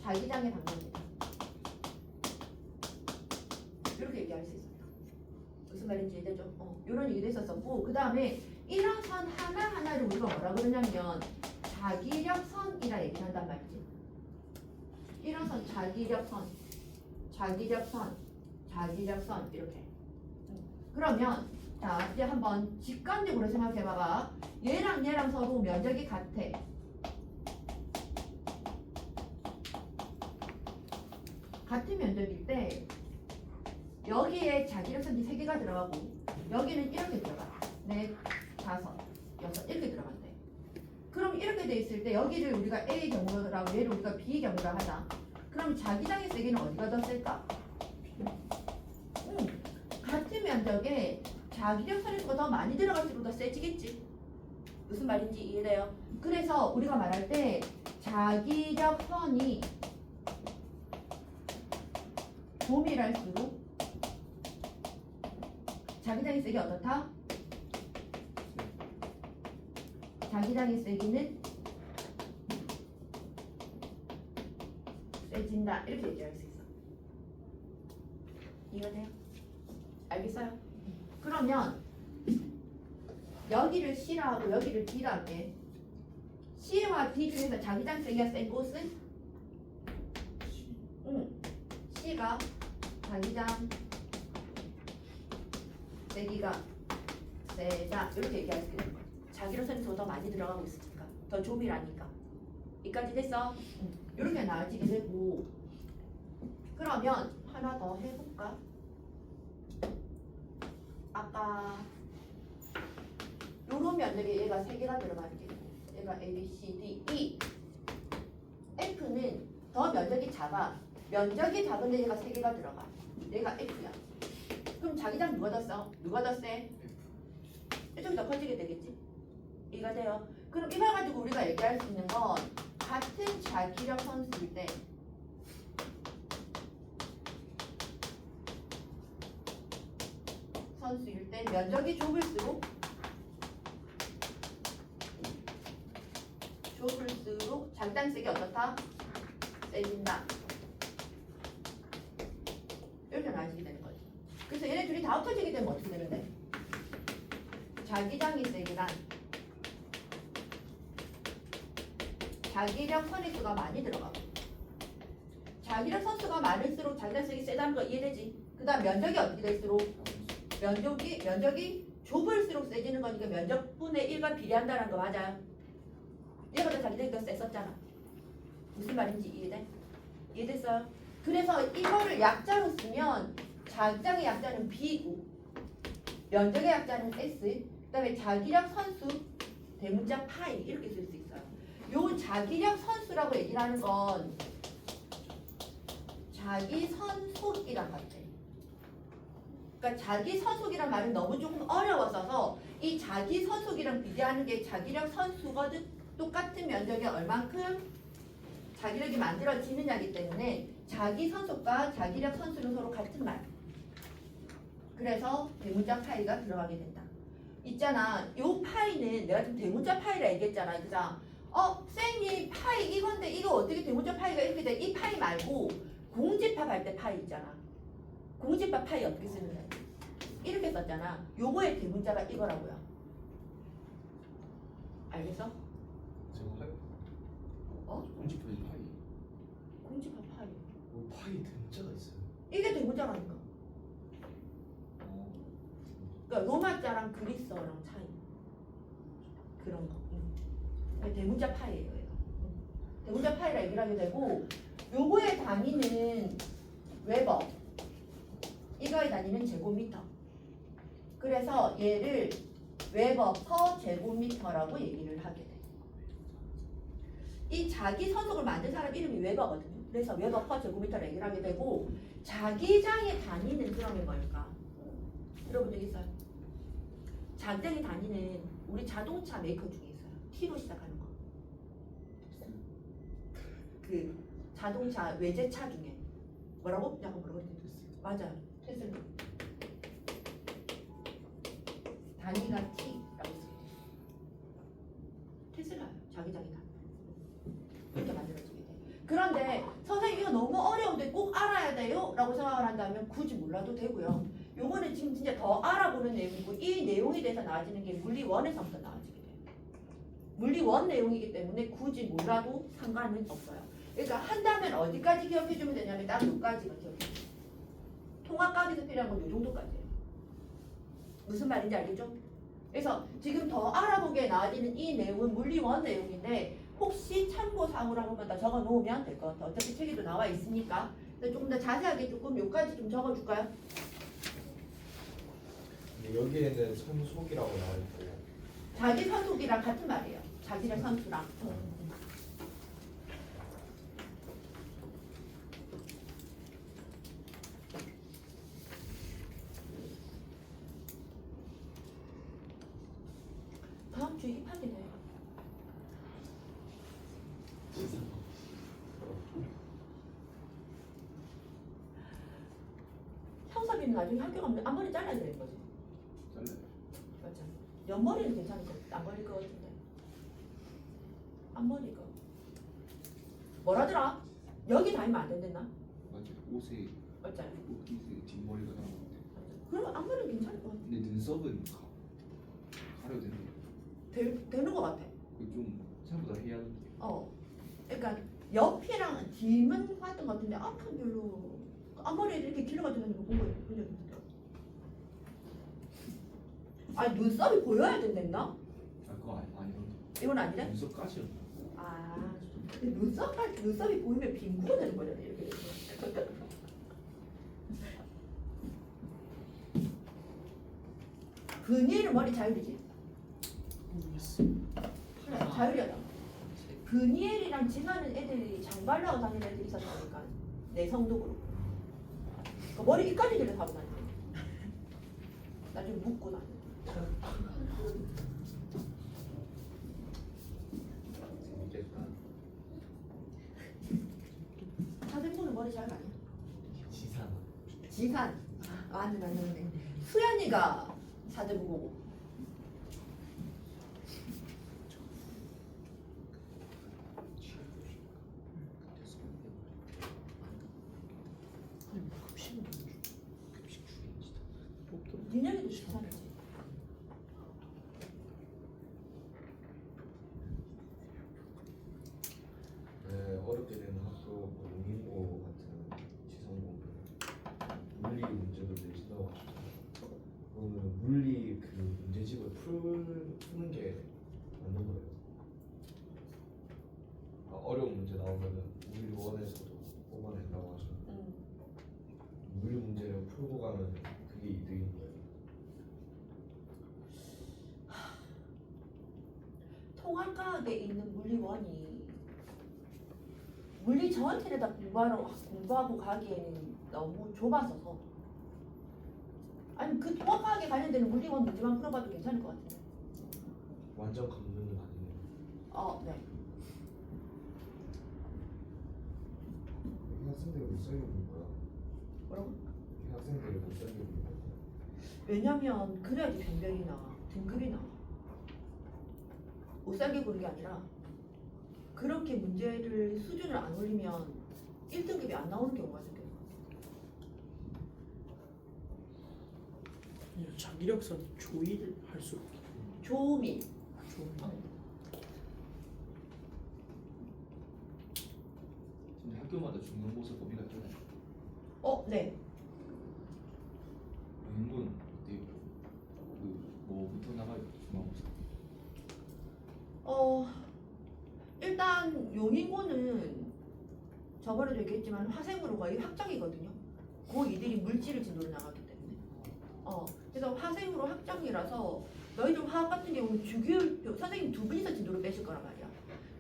자기장의 방향이다. 이렇게 얘기할 수 있습니다. 무슨 말인지 이해되죠? 이런 얘기도 했었었고 그 다음에 이런 선 하나하나를 우리가 뭐라 그러냐면 자기력선이라 얘기한단 말이지. 이런 선 자기력선 이렇게. 그러면 자 이제 한번 직관적으로 생각해봐봐. 얘랑 서로 면적이 같아. 같은 면적일 때 여기에 자기력 선지 3개가 들어가고 여기는 이렇게 들어가. 4, 5, 6 이렇게 들어간대. 그럼 이렇게 돼 있을 때 여기를 우리가 A 경우라고 얘를 우리가 B 경우라 하자. 그럼 자기장의 세기는 어디가 더 셀까? 같은 면적에 자기력 선에서 더 많이 들어갈수록 더 세지겠지. 무슨 말인지 이해돼요? 그래서 우리가 말할 때 자기력 선이 조밀할수록 자기장의 세기 어떻다? 자기장의 세기는 세진다. 이렇게 얘기할 수 있어. 이해돼요? 알겠어요? 그러면 여기를 C라 하고 여기를 D라 할게. C와 D 중에서 자기장 세기가 센 곳은? C가 자기장 세기가 세다. 이렇게 얘기할 수 있는 거야. 자기로서는 더 많이 들어가고 있으니까. 더 조밀하니까. 이까지 됐어? 이렇게 나아지게 되고. 그러면 하나 더 해볼까? 아까 요런 면적에 얘가 3개가 들어가는 게 있고 얘가 A, B, C, D, E. F는 더 면적이 작아. 면적이 작은데 얘가 3개가 들어가. 얘가 F야. 그럼 자기장 누가 더 써? 누가 더 세? 이쪽이 더 커지게 되겠지? 이해가 돼요? 그럼 이걸 가지고 우리가 얘기할 수 있는 건 같은 자기력 선수일 때 면적이 좁을수록 장단색이 어떻다? 세진다. 이렇게 나눠지게 되는 거지. 그래서 얘네 둘이 다 합쳐지게 되면 어떻게 되는데? 자기장이 세기란 자기력 선수가 많이 들어가고 자기력 선수가 많을수록 자기장색이 세다는 거 이해되지? 그 다음 면적이 어떻게 될수록 면적이 좁을수록 세지는 거니까 면적분의 1과 비례한다는 거 맞아요? 얘보다 자기장이 더 셌었잖아. 무슨 말인지 이해돼? 이해됐어요? 그래서 이거를 약자로 쓰면 자기장의 약자는 B고 면적의 약자는 S, 그 다음에 자기력 선수 대문자 파이 이렇게 쓸 수 있어요. 요 자기력 선수라고 얘기를 하는 건 자기 선속이란 말이에요. 그러니까 자기 선속이란 말은 너무 조금 어려웠어서 이 자기 선속이랑 비교하는 게 자기력 선수거든. 똑같은 면적에 얼만큼 자기력이 만들어지느냐기 때문에 자기 선속과 자기력 선수는 서로 같은 말. 그래서 대문자 파이가 들어가게 된다. 있잖아. 요 파이는 내가 지금 대문자 파이라 얘기했잖아. 그죠? 쌤이 파이 이건데 이거 어떻게 대문자 파이가 이렇게 돼? 이 파이 말고 공집합 할 때 파이 있잖아. 공집합 파이 어떻게 쓰는데? 이렇게 썼잖아. 요거의 대문자가 이거라고요. 알겠어? 제가 공집합이 파이. 공집합 파이. 파이 대문자가 있어요. 이게 대문자라니까. 그러니까 로마자랑 그리스어랑 차이. 그런 거. 대문자 파이예요. 얘가. 대문자 파이라 얘기를 하게 되고 요거의 단위는 웨버. 이거의 단위는 제곱미터. 그래서 얘를 웨버 퍼 제곱미터라고 얘기를 하게 돼. 이 자기 선속을 만든 사람 이름이 웨버거든요. 그래서 웨버 퍼 제곱미터를 얘기를 하게 되고 자기장의 단위는 그러면 뭘까? 들어본 적 있어요? 자기장의 단위는 우리 자동차 메이커 중에 있어요. T로 시작하는 거. 그 자동차 외제차 중에 뭐라고? 약간 뭐라고 했지? 맞아요. 테슬라. 단위가 T라고 써요. 테슬라요. 자기장의 단위. 이렇게 만들어지게 돼. 그런데 선생님 이거 너무 어려운데 꼭 알아야 돼요? 라고 생각을 한다면 굳이 몰라도 되고요. 요거는 지금 진짜 더 알아보는 내용이고 이 내용에 대해서 나와지는 게 물리 1에서부터 나와지게 돼요. 물리 1 내용이기 때문에 굳이 몰라도 상관은 없어요. 그러니까 한다면 어디까지 기억해주면 되냐면 딱 여기까지가 기억해줘요. 통합각에서 필요한 건 요 정도까지예요. 무슨 말인지 알겠죠? 그래서 지금 더 알아보기에 나와지는 이 내용은 물리 1 내용인데 혹시 참고사항으로 한 번만 더 적어 놓으면 될 것 같아요. 어차피 책에도 나와 있으니까 근데 조금 더 자세하게 조금 요까지 좀 적어줄까요? 근데 여기에는 선속이라고 나와 있고 자기 선속이랑 같은 말이에요. 자기를 선수랑. 다음 주에 입학이네. 형사비는 나중에 학교 가면 앞머리 잘라야 되는 거지. 잘라요. 맞아. 옆머리는 괜찮을 것 같아. 앞머리 거 같은데. 앞머리가. 뭐라더라? 여기 다니면 안 된댔나? 맞아요. 옷에 맞잖아. 옷에 뒷머리가 나온 것 같아요. 그럼 앞머리는 괜찮을 것 같아. 근데 눈썹은 가려야 되는데 되는 것 같아. 그좀 생각보다 해야 하는데. 그러니까 옆이랑 뒤만 봤던 것 같은데 앞은 별로 앞머리를 이렇게 길어가지고 다니는 거본 적 있는데. 아니 눈썹이 보여야 된댔나? 아 그거 아니던데. 이건 아니래? 눈썹까지요. 아 근데 눈썹이 보이면 빙구가 되는 거잖아 이렇게. 근이는 머리 자율이지. 모르겠어. 그래 자율이하다. 근이엘이랑 진하는 애들이 장발라고 다니는 애들이 있었다니까. 내성도 그렇고. 그 머리 이까지 들려 하고 다니네. 나중에 묶고 다니. 재밌겠다. 사생부는 머리 잘 가냐? 지산. 지산. 아, 맞네. 수연이가 사대부 보고. 아니 뭐 급식은 안 줘. 급식 주인지다. 없더라. 니네도 지산이지. 네, 어렵게 되는 학교 용인고 같은 지성 공부는 물리 문제도 내신다고 하셨잖아요. 그거는 물리 그 문제집을 푸는 게 맞는 거예요. 어려운 문제 나오면은 물리 원에서도 뽑아낸다고 하죠. 물리 문제를 풀고 가면 그게 이득인 거예요. 통합과학에 있는 물리원이 물리 전체를 다 공부하고 가기에는 너무 좁아서서. 아니 그 통합과학에 관련되는 물리원 문제만 풀어봐도 괜찮을 것 같은데. 완전 감는 아니네요. 네. 이 학생들이 못 살게 볼 거야. 뭐라고? 이 학생들이 못 살게 볼 거야. 왜냐면 그래야지 변별이 나와. 등급이 나와. 못 살게 보는 게 아니라 그렇게 문제를 수준을 안 올리면 1등급이 안 나오는 경우가 생겨요. 그냥 자기력선 조의를 할수 없게. 조미. 조의. 근데 학교마다 중간고사 범위가 있잖아요. 네. 용인고는 어때요? 그 뭐부터 나가요? 중간고사. 일단 용인고는 저번에도 얘기했지만 화생으로 거의 확정이거든요. 고2들이 물질을 진도로 나가기 때문에. 그래서 화생으로 확정이라서 너희들 화학 같은 경우는 주교율표 선생님 두 분이서 진도를 빼실 거란 말이야.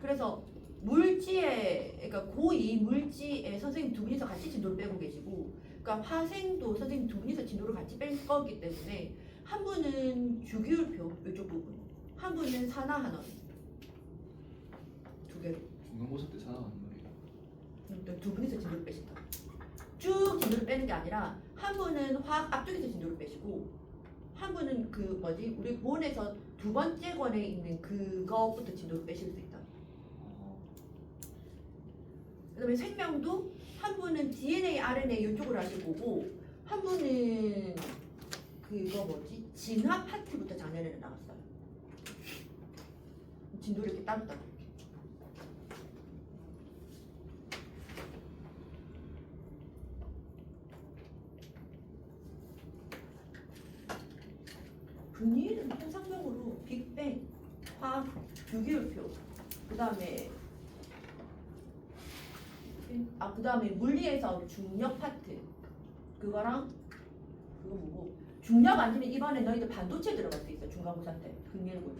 그래서 물지에 그러니까 고2 물지에 선생님 두 분이서 같이 진도를 빼고 계시고, 그러니까 화생도 선생님 두 분이서 진도를 같이 뺄 거기 때문에 한 분은 주교율표 이쪽 부분, 한 분은 산화한원 두 개로. 중간고사 때 사나가는 말이에요. 두 분이서 진도를 빼신다. 쭉 진도를 빼는 게 아니라 한 분은 화학 앞쪽에서 진도를 빼시고, 한 분은 그 뭐지 우리 본에서 두 번째 권에 있는 그거부터 진도를 빼실 수 있다. 그다음에 생명도 한 분은 DNA, RNA 이쪽으로 하실 거고, 한 분은 그거 뭐지 진화 파트부터 작년에는 나왔어요. 진도를 이렇게 따로따로. 분위기는 통상적으로 빅뱅, 화학, 주기율표, 그 다음에 그 다음에 물리에서 중력 파트 그거랑 그거 뭐고 중력 아니면 이번에 너희들 반도체 들어갈 수 있어. 중간고사 때 극렬고는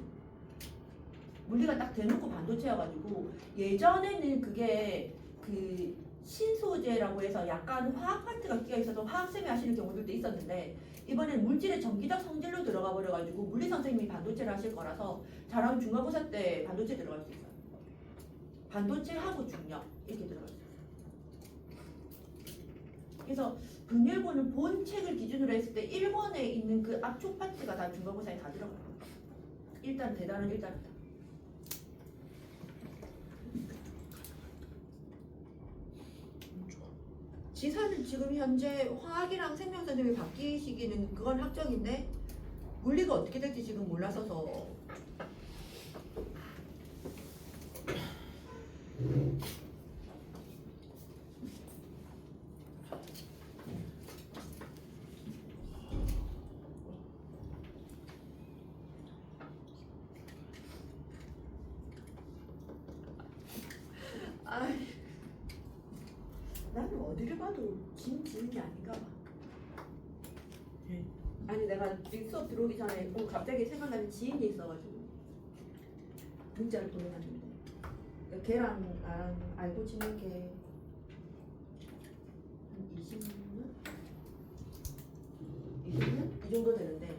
물리가 딱 대놓고 반도체여가지고 예전에는 그게 그 신소재라고 해서 약간 화학 파트가 끼어 있어서 화학쌤이 하시는 경우들도 있었는데 이번에는 물질의 전기적 성질로 들어가 버려가지고 물리 선생님이 반도체를 하실 거라서 잘하면 중간고사 때 반도체 들어갈 수 있어요. 반도체하고 중력 이렇게 들어갈 수 있어요. 그래서 분열고는 본 책을 기준으로 했을 때 1권에 있는 그 압축 파트가 다 중간고사에 다 들어가요. 일단 대단한 일단이다. 지사는 지금 현재 화학이랑 생명 선생님이 바뀌시기는 그건 확정인데 물리가 어떻게 될지 지금 몰라서서 나는 어디를 봐도 김지은이 아닌가 봐. 예. 아니 내가 이 수업 들어오기 전에 갑자기 생각나는 지인이 있어가지고 문자를 보내놨는데 걔랑 나랑 알고 지낸 게 한 20년? 20년? 이 정도 되는데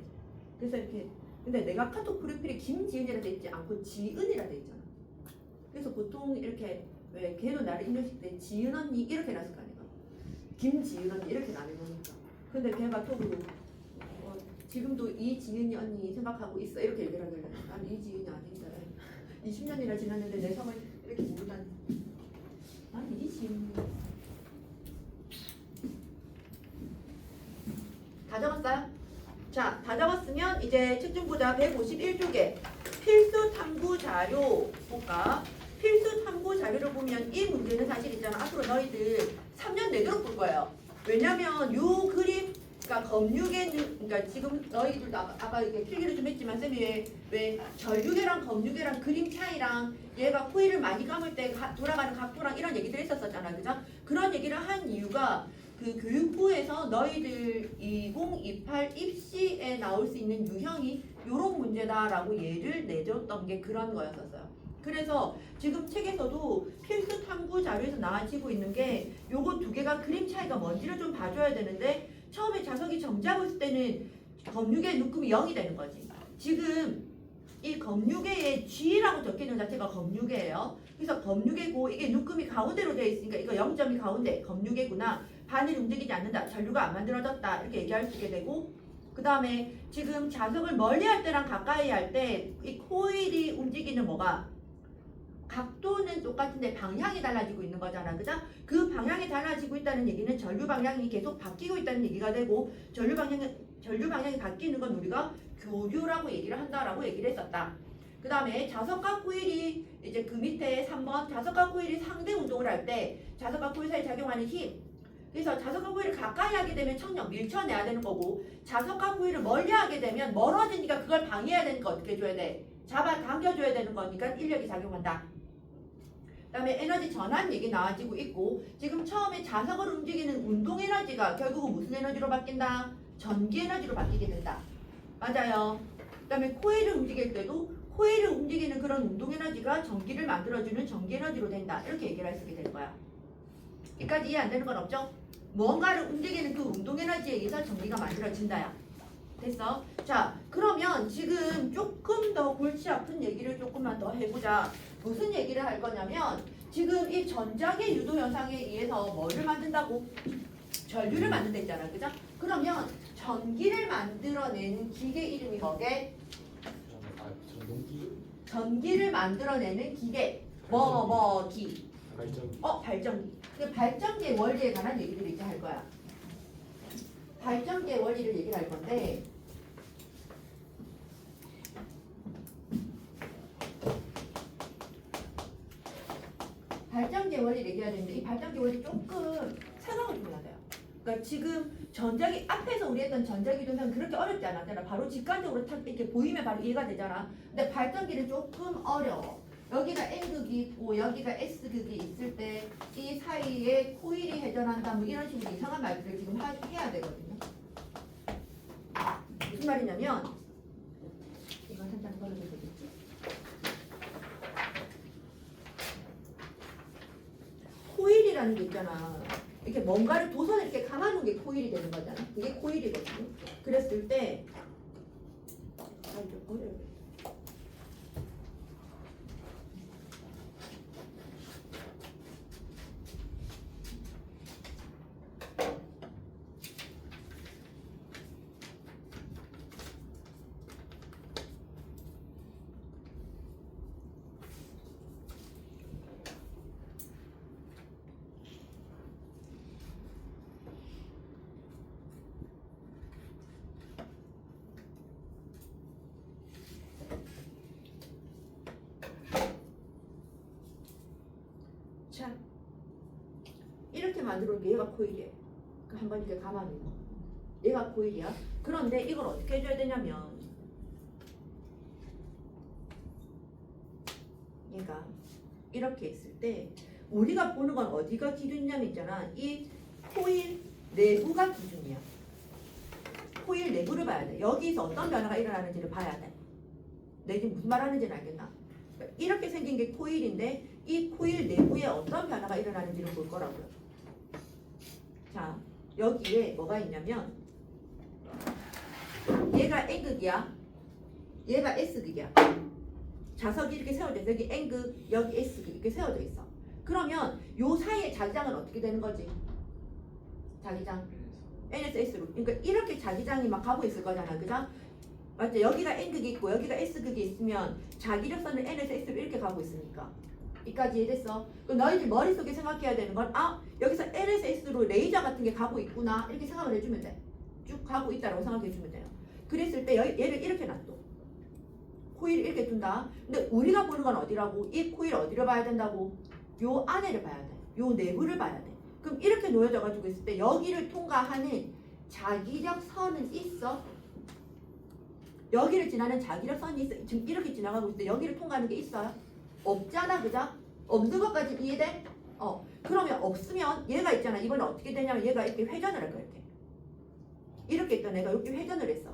그래서 이렇게 근데 내가 카톡 프로필에 김지은이라 돼 있지 않고 지은이라 돼 있잖아. 그래서 보통 이렇게 왜 걔도 나를 인정식 때 지은 언니 이렇게 놨을 거 아니야. 김지은 언니 이렇게 나누니까. 근데 걔가 톡으로 지금도 이지은이 언니 생각하고 있어 이렇게 얘기를 하길래 난 이지은이 아닌데 20년이나 지났는데 내 성을 이렇게 모르다니. 아니 이지은이. 다 적었어요? 자, 다 적었으면 이제 측정보자 151쪽에 필수 탐구 자료 볼까? 필수 탐구 자료를 보면 이 문제는 사실 있잖아. 앞으로 너희들 3년 내도록 볼 거예요. 왜냐면 요 그림, 그러니까 검유계, 그러니까 지금 너희들도 아까 이게 필기를 좀 했지만 쌤이 왜 전류계랑 검유계랑 그림 차이랑 얘가 코일을 많이 감을 때 돌아가는 각도랑 이런 얘기들 했었잖아, 그죠? 그런 얘기를 한 이유가 그 교육부에서 너희들 2028 입시에 나올 수 있는 유형이 요런 문제다라고 예를 내줬던 게 그런 거였었어요. 그래서 지금 책에서도 필수 탐구 자료에서 나와지고 있는 게 요거 두 개가 그림 차이가 뭔지를 좀 봐줘야 되는데 처음에 자석이 정지하고 있을 때는 검유계 묶음이 0이 되는 거지. 지금 이 검유계에 G라고 적혀있는 자체가 검유계예요. 그래서 검유계고 이게 묶음이 가운데로 되어 있으니까 이거 0점이 가운데 검유계구나. 바늘이 움직이지 않는다. 전류가 안 만들어졌다. 이렇게 얘기할 수 있게 되고 그 다음에 지금 자석을 멀리 할 때랑 가까이 할 때 이 코일이 움직이는 뭐가 각도는 똑같은데 방향이 달라지고 있는 거잖아. 그죠? 그 방향이 달라지고 있다는 얘기는 전류 방향이 계속 바뀌고 있다는 얘기가 되고 전류 방향이 바뀌는 건 우리가 교류라고 얘기를 한다라고 얘기를 했었다. 그 다음에 자석과 코일이 이제 그 밑에 3번 자석과 코일이 상대 운동을 할 때 자석과 코일 사이에 작용하는 힘. 그래서 자석과 코일을 가까이 하게 되면 청력 밀쳐내야 되는 거고 자석과 코일을 멀리 하게 되면 멀어지니까 그걸 방해해야 되니까 어떻게 해줘야 돼? 잡아당겨줘야 되는 거니까 인력이 작용한다. 그 다음에 에너지 전환 얘기 나와지고 있고 지금 처음에 자석을 움직이는 운동 에너지가 결국은 무슨 에너지로 바뀐다? 전기 에너지로 바뀌게 된다. 맞아요. 그 다음에 코일을 움직일 때도 코일을 움직이는 그런 운동 에너지가 전기를 만들어주는 전기 에너지로 된다. 이렇게 얘기를 할 수 있게 될 거야. 여기까지 이해 안 되는 건 없죠? 뭔가를 움직이는 그 운동 에너지에 의해서 전기가 만들어진다야. 됐어? 자, 그러면 지금 조금 더 골치 아픈 얘기를 조금만 더 해보자. 무슨 얘기를 할 거냐면 지금 이 전자계 유도 현상에 의해서 뭐를 만든다고? 전류를 만든다 했잖아. 그죠? 그러면 전기를 만들어내는 기계 이름이 뭐게? 전동기? 전기를 만들어내는 기계. 기. 발전기. 발전기. 그 발전기의 원리에 관한 얘기들을 이제 할 거야. 발전기의 원리를 얘기를 할 건데 발전기의 원리를 얘기해야 되는데 이 발전기 원리 조금 생각을 좀 해야 돼요. 그러니까 지금 전자기 앞에서 우리 했던 전자기 도는 그렇게 어렵지 않았잖아. 바로 직관적으로 탁 이렇게 보이면 바로 이해가 되잖아. 근데 발전기는 조금 어려워. 여기가 N극이 있고 여기가 S극이 있을 때 이 사이에 코일이 회전한다 뭐 이런 식으로 이상한 말들을 지금 해야 되거든요. 무슨 말이냐면 이거 살짝 걸어도 되겠지? 코일이라는 게 있잖아. 이렇게 뭔가를 도선을 이렇게 감아놓은 게 코일이 되는 거잖아. 그게 코일이거든요. 그랬을 때 좀 어려워. 자, 이렇게 만들어 놓은 얘가 코일이에요. 한번 이렇게 감아놓고 얘가 코일이야. 그런데 이걸 어떻게 해줘야 되냐면 얘가 이렇게 있을 때 우리가 보는 건 어디가 기준이냐면 있잖아. 이 코일 내부가 기준이야. 코일 내부를 봐야 돼. 여기서 어떤 변화가 일어나는지를 봐야 돼. 내 지금 무슨 말 하는지는 알겠나? 이렇게 생긴 게 코일인데 이 코일 내부에 어떤 변화가 일어나는지를 볼 거라고요. 자, 여기에 뭐가 있냐면 얘가 N극이야. 얘가 S극이야. 자석이 이렇게 세워져 있어. 여기 N극, 여기 S극 이렇게 세워져 있어. 그러면 요 사이의 자기장은 어떻게 되는 거지? 자기장 N에서 S로. 그러니까 이렇게 자기장이 막 가고 있을 거잖아. 그죠? 맞죠? 여기가 N극이 있고 여기가 S극이 있으면 자기력선은 N에서 S로 이렇게 가고 있으니까 이까지 이해됐어? 그럼 너희들 머릿속에 생각해야 되는 건 여기서 N에서 S로 레이저 같은 게 가고 있구나 이렇게 생각을 해주면 돼. 쭉 가고 있다라고 생각해주면 돼요. 그랬을 때 얘를 이렇게 놔둬. 코일을 이렇게 둔다. 근데 우리가 보는 건 어디라고? 이 코일 어디를 봐야 된다고? 요 안에를 봐야 돼. 요 내부를 봐야 돼. 그럼 이렇게 놓여져 가지고 있을 때 여기를 통과하는 자기력 선은 있어? 여기를 지나는 자기력 선이 있어. 지금 이렇게 지나가고 있을 때 여기를 통과하는 게 있어요? 없잖아, 그죠? 없는 것까지 이해돼? 그러면 없으면 얘가 있잖아. 이번에 어떻게 되냐면 얘가 이렇게 회전을 할 거야. 이렇게 있던 애가 이렇게 회전을 했어.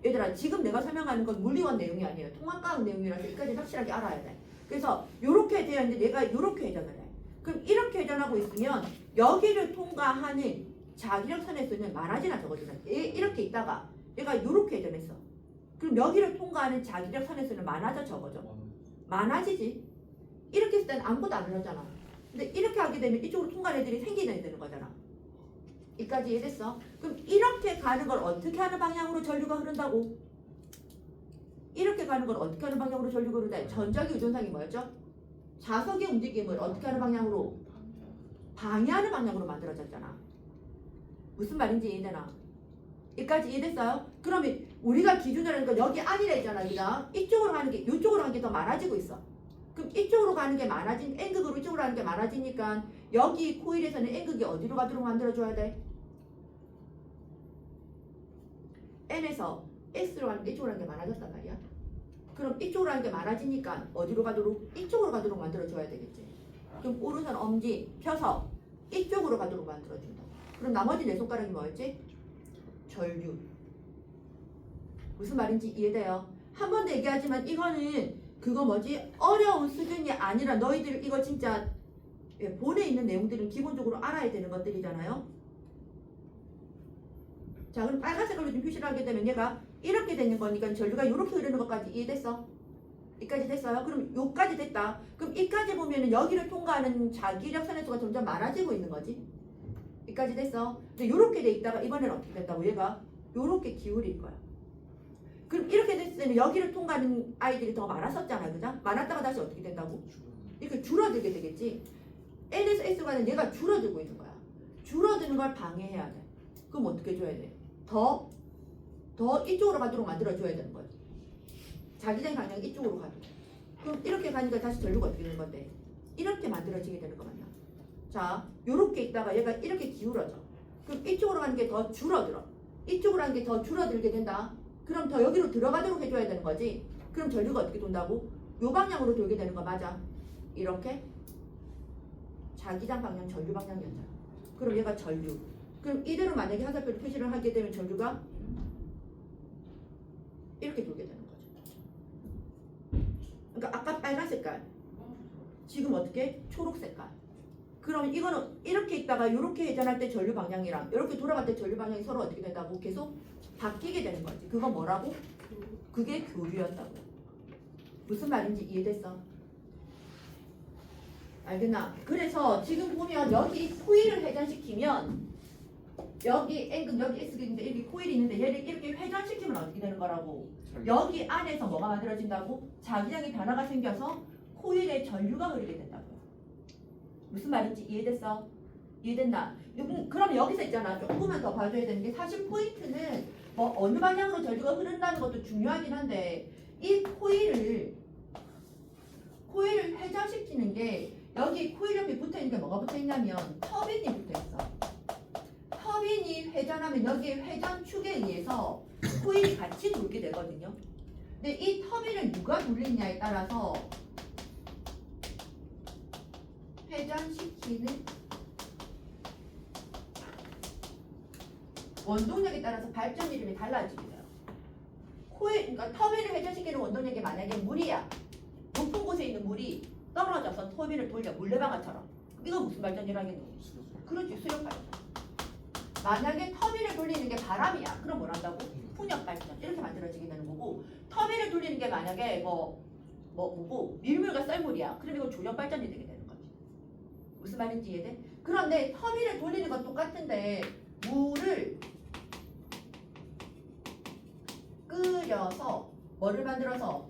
얘들아, 지금 내가 설명하는 건 물리원 내용이 아니에요. 통합과학 내용이라서 여기까지 확실하게 알아야 돼. 그래서 이렇게 되어 있는데 얘가 이렇게 회전을 해. 그럼 이렇게 회전하고 있으면 여기를 통과하는 자기력 선의 수는 많아지나 적어지나? 이렇게 있다가 얘가 이렇게 회전했어. 그럼 여기를 통과하는 자기력 선의 수는 많아져 적어져? 많아지지. 이렇게 했을 때는 아무것도 안 흘렀잖아. 근데 이렇게 하게 되면 이쪽으로 통과하는 애들이 생기게 되는 거잖아. 여기까지 이해됐어? 그럼 이렇게 가는 걸 어떻게 하는 방향으로 전류가 흐른다고? 이렇게 가는 걸 어떻게 하는 방향으로 전류가 흐른다? 전자기 유전상이 뭐였죠? 자석의 움직임을 어떻게 하는 방향으로? 방해하는 방향으로 만들어졌잖아. 무슨 말인지 이해되나? 여기까지 이해됐어요? 그러면 우리가 기준으로 하는 건 여기 안이라 했잖아. 우리가 이쪽으로 가는 게 이쪽으로 가는 게 더 많아지고 있어. 그럼 이쪽으로 가는 게 많아진 N극으로 이쪽으로 가는 게 많아지니까 여기 코일에서는 N극이 어디로 가도록 만들어줘야 돼? N에서 S로 가는 게 이쪽으로 가는 게 많아졌단 말이야. 그럼 이쪽으로 가는 게 많아지니까 어디로 가도록? 이쪽으로 가도록 만들어줘야 되겠지. 그럼 오른손 엄지 펴서 이쪽으로 가도록 만들어준다. 그럼 나머지 네 손가락이 뭐였지? 전류. 무슨 말인지 이해돼요? 한 번 더 얘기하지만 이거는 그거 뭐지? 어려운 수준이 아니라 너희들 이거 진짜 본에 있는 내용들은 기본적으로 알아야 되는 것들이잖아요. 자, 그럼 빨간색으로 좀 표시를 하게 되면 얘가 이렇게 되는 거니까 전류가 이렇게 흐르는 것까지 이해됐어? 이까지 됐어요? 그럼 요까지 됐다. 그럼 이까지 보면은 여기를 통과하는 자기력 선의 수가 점점 많아지고 있는 거지. 이까지 됐어? 근데 요렇게 돼 있다가 이번에는 어떻게 된다고? 얘가 요렇게 기울일 거야. 그럼 이렇게 됐을 때는 여기를 통과하는 아이들이 더 많았었잖아, 그죠? 많았다가 다시 어떻게 된다고? 이렇게 줄어들게 되겠지. N에서 S 가는 얘가 줄어들고 있는 거야. 줄어드는 걸 방해해야 돼. 그럼 어떻게 해줘야 돼? 더 이쪽으로 가도록 만들어줘야 되는 거지. 자기장의 방향이 이쪽으로 가도록. 그럼 이렇게 가니까 다시 전류가 어떻게 되는 건데? 이렇게 만들어지게 되는 거 맞나? 자, 요렇게 있다가 얘가 이렇게 기울어져. 그럼 이쪽으로 가는 게 더 줄어들어. 이쪽으로 가는 게 더 줄어들게 된다. 그럼 더 여기로 들어가도록 해줘야 되는 거지. 그럼 전류가 어떻게 돈다고? 요 방향으로 돌게 되는 거 맞아? 이렇게 자기장 방향, 전류 방향이었잖아. 그럼 얘가 전류. 그럼 이대로 만약에 화살표로 표시를 하게 되면 전류가 이렇게 돌게 되는 거죠. 그러니까 아까 빨간 색깔, 지금 어떻게? 초록 색깔. 그럼 이거는 이렇게 있다가 이렇게 회전할 때 전류 방향이랑 이렇게 돌아갈 때 전류 방향이 서로 어떻게 된다고? 계속 바뀌게 되는 거지. 그건 뭐라고? 그게 교류였다고. 무슨 말인지 이해됐어? 알겠나? 그래서 지금 보면 여기 코일을 회전시키면 여기 N극 여기 S극인데 여기 코일이 있는데 얘를 이렇게 회전시키면 어떻게 되는 거라고? 여기 안에서 뭐가 만들어진다고? 자기장의 변화가 생겨서 코일에 전류가 흐르게 된다고요. 무슨 말인지 이해됐어? 이해됐나? 그럼 여기서 있잖아. 조금만 더 봐줘야 되는 게 사실 포인트는 뭐 어느 방향으로 전류가 흐른다는 것도 중요하긴 한데 이 코일을 회전시키는 게 여기 코일 옆에 붙어있는 게 뭐가 붙어있냐면 터빈이 붙어있어. 터빈이 회전하면 여기 회전축에 의해서 코일이 같이 돌게 되거든요. 근데 이 터빈을 누가 돌리느냐에 따라서 회전시키는 원동력에 따라서 발전 이름이 달라지게 돼요. 그러니까 터빈을 회전시키는 원동력이 만약에 물이야. 높은 곳에 있는 물이 떨어져서 터빈을 돌려 물레방아처럼. 이거 무슨 발전이라겠노? 그렇지, 수력 발전. 만약에 터빈을 돌리는 게 바람이야. 그럼 뭘 한다고? 풍력 발전. 이렇게 만들어지게 되는 거고, 터빈을 돌리는 게 만약에 뭐고 밀물과 썰물이야. 그럼 이거 조력 발전이 되게 되는 거지. 무슨 말인지 이해돼? 그런데 터빈을 돌리는 건 똑같은데 물을 끓여서 뭐를 만들어서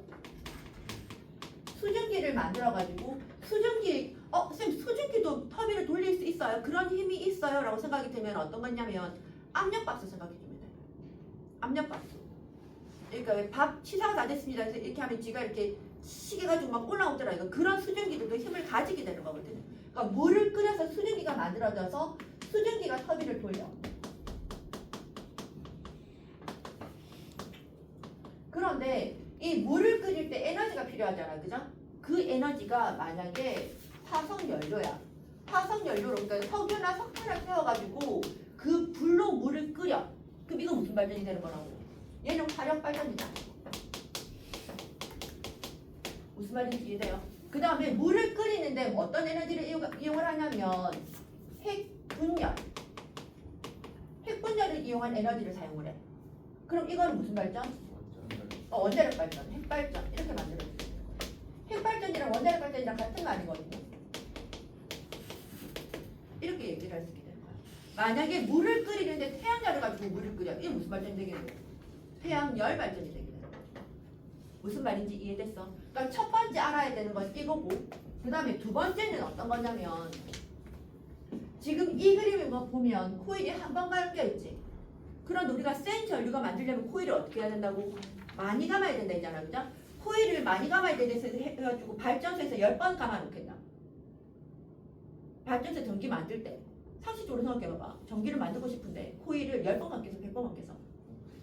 수증기를 만들어가지고 수증기 선생님 수증기도 터빈을 돌릴 수 있어요? 그런 힘이 있어요? 라고 생각이 들면 어떤 거냐면 압력밥솥 생각해주면 돼요. 압력밥솥. 그러니까 왜 밥 치사가 다 됐습니다. 그래서 이렇게 하면 지가 이렇게 시계가지고 막 올라오더라고요. 그런 수증기들도 힘을 가지게 되는 거거든요. 그러니까 물을 끓여서 수증기가 만들어져서 수증기가 터빈을 돌려. 그런데 이 물을 끓일 때 에너지가 필요하잖아, 그죠? 그 에너지가 만약에 화석연료야. 화석연료로 그러니까 석유나 석탄을 태워가지고 그 불로 물을 끓여. 그럼 이거 무슨 발전이 되는 거라고? 얘는 화력 발전이다. 무슨 말인지 이해돼요? 그 다음에 물을 끓이는데 어떤 에너지를 이용을 하냐면 핵분열. 핵분열을 이용한 에너지를 사용을 해. 그럼 이거는 무슨 발전? 원자력 발전, 핵발전 이렇게 만들어지는 거예요. 핵발전이랑 원자력 발전이랑 같은 말이거든요. 이렇게 얘기를 할 수 있게 되는 거예요. 만약에 물을 끓이는데 태양열을 가지고 물을 끓여. 이게 무슨 발전이 되겠노? 태양열 발전이 되게 되는 거예요. 무슨 말인지 이해됐어? 그러니까 첫 번째 알아야 되는 건 이거고 그 다음에 두 번째는 어떤 거냐면 지금 이 그림을 보면 코일이 한 번 감겨 있지. 그런데 우리가 센 전류가 만들려면 코일을 어떻게 해야 된다고? 많이 감아야 된다 했잖아, 그죠? 코일을 많이 감아야 되는데 해가지고 발전소에서 10번 감아놓겠나? 발전소 전기 만들 때 상식적으로 생각해봐봐. 전기를 만들고 싶은데 코일을 10번 감겨서 100번 감겨서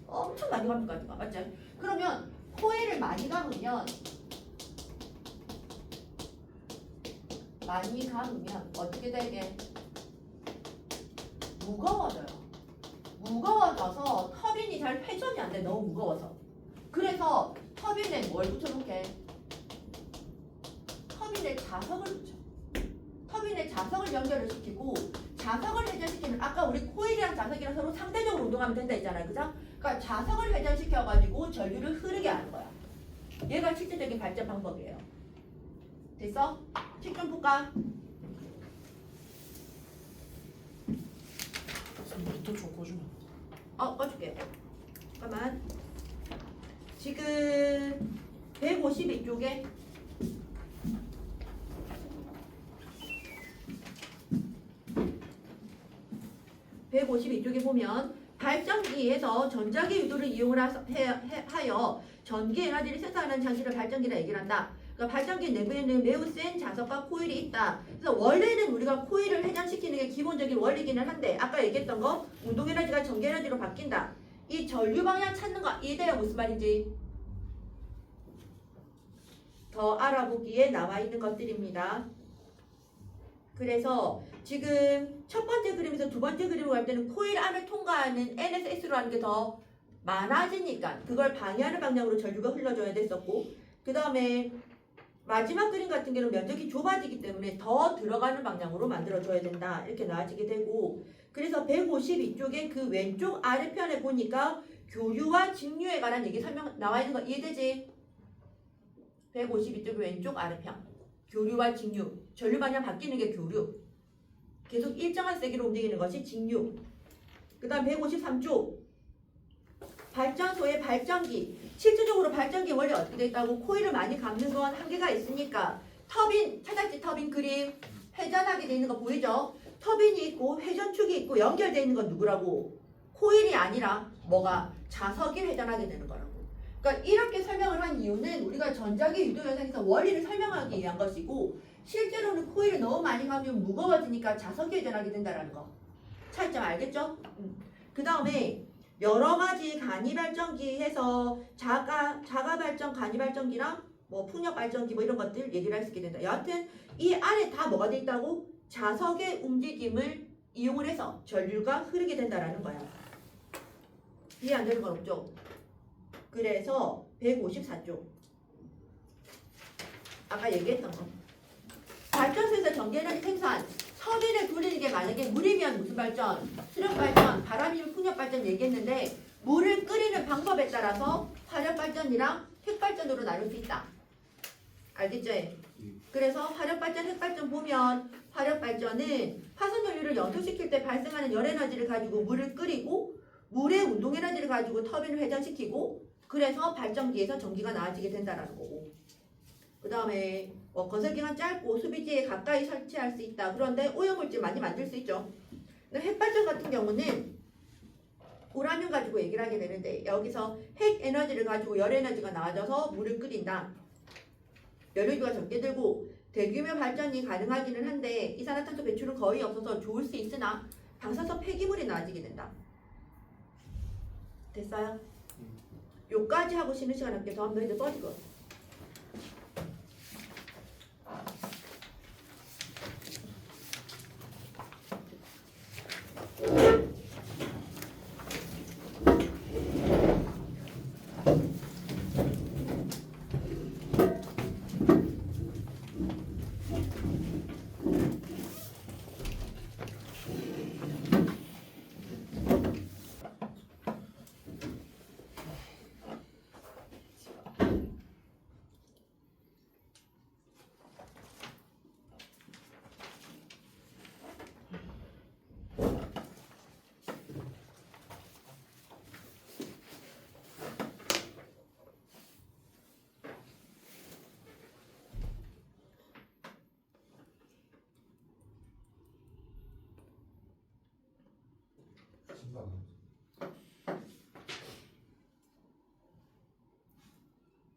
엄청 많이 감을 거 아닌가? 맞죠? 그러면 코일을 많이 감으면 어떻게 되게? 무거워져요. 무거워져서 터빈이 잘 회전이 안 돼. 너무 무거워서. 그래서 터빈에 뭘 붙여놓게? 터빈에 자석을 붙여. 터빈에 자석을 연결을 시키고 자석을 회전시키면 아까 우리 코일이랑 자석이랑 서로 상대적으로 운동하면 된다 했잖아요. 그죠? 그러니까 자석을 회전시켜가지고 전류를 흐르게 하는 거야. 얘가 실질적인 발전 방법이에요. 됐어? 책 좀 볼까? 미터 좀 꺼주면. 꺼줄게요. 잠깐만. 지금 152쪽에 보면 발전기에서 전자기 유도를 이용을 하여 전기 에너지를 생산하는 장치를 발전기라 얘기를 한다. 그러니까 발전기 내부에는 매우 센 자석과 코일이 있다. 그래서 원래는 우리가 코일을 회전시키는 게 기본적인 원리기는 한데 아까 얘기했던 거 운동 에너지가 전기 에너지로 바뀐다. 이 전류 방향 찾는 거 이해돼요? 무슨 말인지? 더 알아보기에 나와 있는 것들입니다. 그래서 지금 첫 번째 그림에서 두 번째 그림으로 갈 때는 코일 안을 통과하는 NSS로 하는 게 더 많아지니까 그걸 방해하는 방향으로 전류가 흘러줘야 됐었고, 그 다음에 마지막 그림 같은 경우는 면적이 좁아지기 때문에 더 들어가는 방향으로 만들어줘야 된다 이렇게 나와지게 되고, 그래서 152쪽에 그 왼쪽 아래편에 보니까 교류와 직류에 관한 얘기 설명 나와 있는 거 이해되지? 152쪽 왼쪽 아래편 교류와 직류, 전류 방향 바뀌는 게 교류, 계속 일정한 세기로 움직이는 것이 직류. 그 다음 153쪽 발전소의 발전기, 실질적으로 발전기 원리 어떻게 돼 있다고? 코일을 많이 감는 건 한계가 있으니까 터빈, 찾았지? 터빈 그림 회전하게 돼 있는 거 보이죠? 터빈이 있고 회전축이 있고 연결돼 있는 건 누구라고? 코일이 아니라 뭐가? 자석이 회전하게 되는 거라고. 그러니까 이렇게 설명을 한 이유는 우리가 전자기 유도 현상에서 원리를 설명하기 위한 것이고, 실제로는 코일을 너무 많이 가면 무거워지니까 자석이 회전하게 된다는 거. 차이점 알겠죠? 그 다음에 여러 가지 간이 발전기 해서 자가 발전 간이 발전기랑 뭐 풍력 발전기 뭐 이런 것들 얘기를 할 수 있게 된다. 여하튼 이 안에 다 뭐가 돼 있다고? 자석의 움직임을 이용을 해서 전류가 흐르게 된다라는 거야. 이해 안 되는 건 없죠? 그래서 154쪽 아까 얘기했던 거, 발전소에서 전기에너지 생산, 터빈을 돌리는 게 만약에 물이면 무슨 발전? 수력 발전, 바람이면 풍력 발전 얘기했는데, 물을 끓이는 방법에 따라서 화력 발전이랑 핵 발전으로 나눌 수 있다. 알겠죠? 그래서 화력 발전, 핵 발전 보면 화력 발전은 화산 연료를 연소시킬 때 발생하는 열 에너지를 가지고 물을 끓이고 물의 운동 에너지를 가지고 터빈을 회전시키고, 그래서 발전기에서 전기가 나와지게 된다라는 거고. 그 다음에 건설기간 짧고 수비지에 가까이 설치할 수 있다. 그런데 오염물질 많이 만들 수 있죠. 근데 핵발전 같은 경우는 우라늄 가지고 얘기를 하게 되는데, 여기서 핵 에너지를 가지고 열 에너지가 나와져서 물을 끓인다. 연료비가 적게 들고 대규모 발전이 가능하기는 한데 이산화탄소 배출은 거의 없어서 좋을 수 있으나 방사성 폐기물이 나와지게 된다. 됐어요? 요까지 하고 쉬는 시간 할게. 더 하면 너희들 빠지고.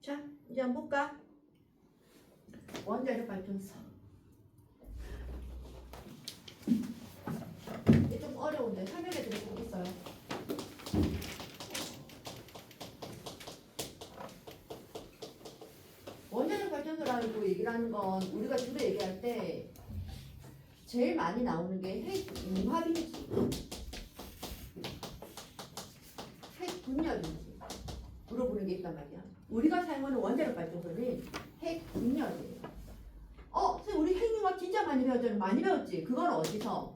자, 이제 한번 볼까? 원자력 발전소. 이게 좀 어려운데 설명해 드릴 수 있어요. 원자력 발전소라고 얘기를 하는 건 우리가 주로 얘기할 때 제일 많이 나오는 게 핵융합인지 핵분열인지 물어보는 게 있단 말이야. 우리가 사용하는 원자력 발전소는 핵분열이에요. 선생님 우리 핵융합 진짜 많이 배웠잖아요. 많이 배웠지? 그건 어디서?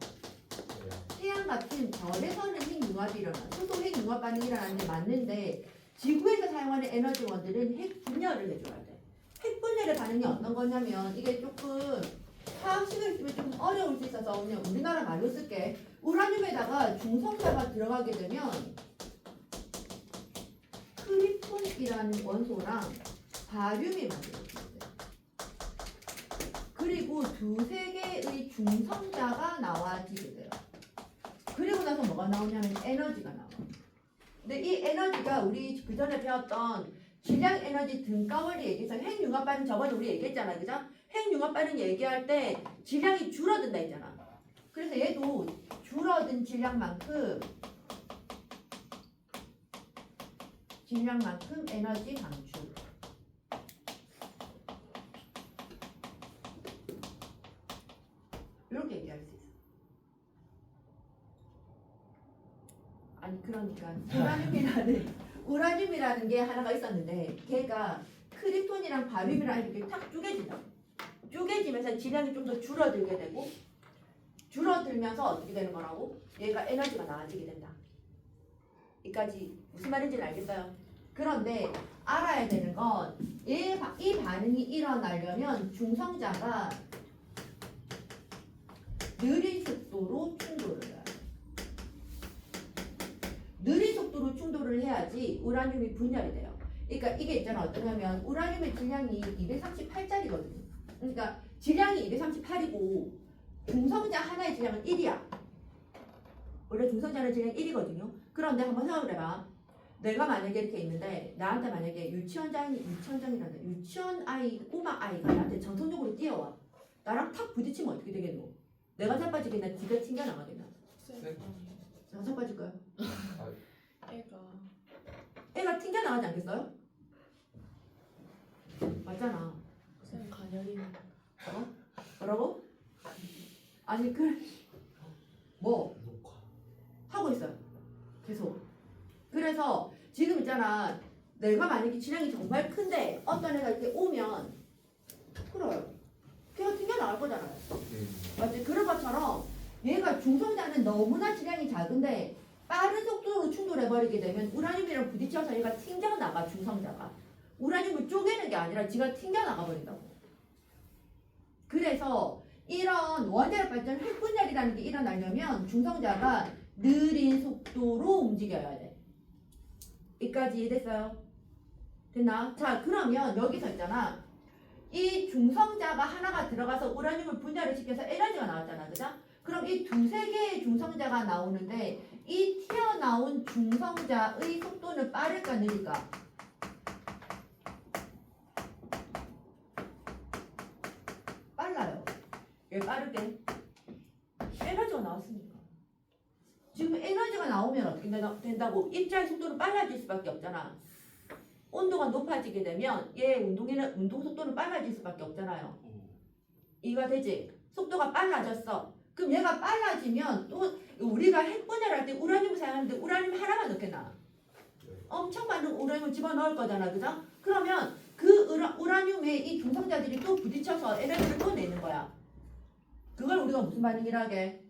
태양 같은 별에서는 핵융합이 일어나. 수소 핵융합 반응이 일어나는데 맞는데, 지구에서 사용하는 에너지원들은 핵분열을 해줘야 돼. 핵분열의 반응이 어떤 거냐면, 이게 조금 화학식을 쓰면 조금 어려울 수 있어서 그냥 우리나라 말로 쓸게. 우라늄에다가 중성자가 들어가게 되면 크리톤이라는 원소랑 바륨이 만들어져요. 그리고 두세 개의 중성자가 나와지게 돼요. 그리고 나서 뭐가 나오냐면 에너지가 나와. 근데 이 에너지가 우리 그 전에 배웠던 질량 에너지 등가 원리 얘기해서 핵융합 반응 저번에 우리 얘기했잖아, 그죠? 핵융합 반응 얘기할 때 질량이 줄어든다 했잖아. 그래서 얘도 줄어든 질량만큼 에너지 방출. 이렇게 얘기할 수 있어. 아니 그러니까 우라늄이라는 게 하나가 있었는데 걔가 크립톤이랑 바륨이랑 이렇게 탁 쪼개진다. 쪼개지면서 질량이 좀 더 줄어들게 되고 줄어들면서 어떻게 되는 거라고? 얘가 에너지가 나아지게 된다. 여기까지 무슨 말인지는 알겠어요? 그런데 알아야 되는 건 이 반응이 일어나려면 중성자가 느린 속도로 충돌을 해요. 느린 속도로 충돌을 해야지 우라늄이 분열이 돼요. 그러니까 이게 있잖아. 어떠냐면 우라늄의 질량이 238짜리거든요. 그러니까 질량이 238이고 중성자 하나의 질량은 1이야. 원래 중성자는 질량 1이거든요. 그런데 한번 생각을 해봐. 내가 만약에 이렇게 있는데 나한테 만약에 유치원 아이, 꼬마 아이가 나한테 정성적으로 뛰어와. 나랑 탁 부딪히면 어떻게 되겠노? 내가 자빠지겠나? 네가 튕겨나가겠나? 쌤 나 자빠질까요? 애가 애가 튕겨나가지 않겠어요? 맞잖아. 쌤 간열이네. 뭐라고? 아니 뭐 녹화. 하고 있어요. 계속. 그래서 지금 있잖아. 내가 만약에 질량이 정말 큰데 어떤 애가 이렇게 오면 그래요. 걔가 튕겨나갈 거잖아요. 맞지? 그런 것처럼 얘가 중성자는 너무나 질량이 작은데 빠른 속도로 충돌해버리게 되면 우라늄이랑 부딪혀서 얘가 튕겨나가. 중성자가 우라늄을 쪼개는 게 아니라 지가 튕겨나가 버린다고. 그래서 이런 원자력 발전 핵분열이라는 게 일어나려면 중성자가 느린 속도로 움직여야 돼. 여기까지 이해됐어요? 됐나? 자, 그러면 여기서 있잖아. 이 중성자가 하나가 들어가서 우라늄을 분열을 시켜서 에너지가 나왔잖아. 그죠? 그럼 이 두세 개의 중성자가 나오는데 이 튀어나온 중성자의 속도는 빠를까 느릴까? 빨라요. 왜 빠르게? 에너지가 나왔으니까. 지금 에너지가 나오면 어떻게 된다고? 입자의 속도는 빨라질 수밖에 없잖아. 온도가 높아지게 되면 얘 운동 속도는 빨라질 수밖에 없잖아요. 이해가 되지? 속도가 빨라졌어. 그럼 얘가 빨라지면 또 우리가 핵분열할 때 우라늄을 사용하는데 우라늄 하나만 넣겠나? 엄청 많은 우라늄을 집어넣을 거잖아. 그죠? 그러면 그 우라늄에 이 중성자들이 또 부딪혀서 에너지를 또 내는 거야. 그걸 우리가 무슨 반응이라 하게?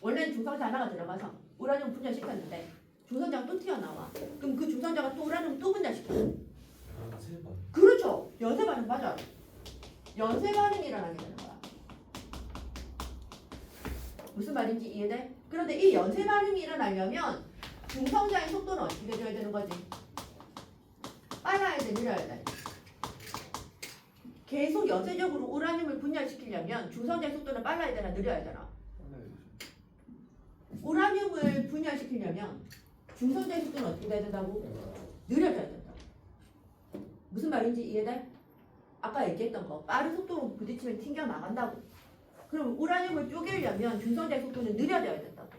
원래는 중성자 하나가 들어가서 우라늄 분열시켰는데 중성자가 또 튀어나와. 그럼 그 중성자가 또 우라늄 또 분열시켜. 세 번. 그렇죠. 연쇄 반응 맞아. 연쇄 반응이 일어나게 되는 거야. 무슨 말인지 이해돼? 그런데 이 연쇄 반응이 일어나려면 중성자의 속도는 어떻게 돼야 되는 거지? 빨라야 돼, 느려야 돼? 계속 연쇄적으로 우라늄을 분열시키려면 중성자의 속도는 빨라야 되나 느려야 되나? 우라늄을 분열시키려면 중성자의 속도는 어떻게 돼야 된다고? 느려져야 된다. 무슨 말인지 이해돼? 아까 얘기했던 거 빠른 속도로 부딪히면 튕겨나간다고. 그럼 우라늄을 쪼개려면 중성자의 속도는 느려져야 된다고.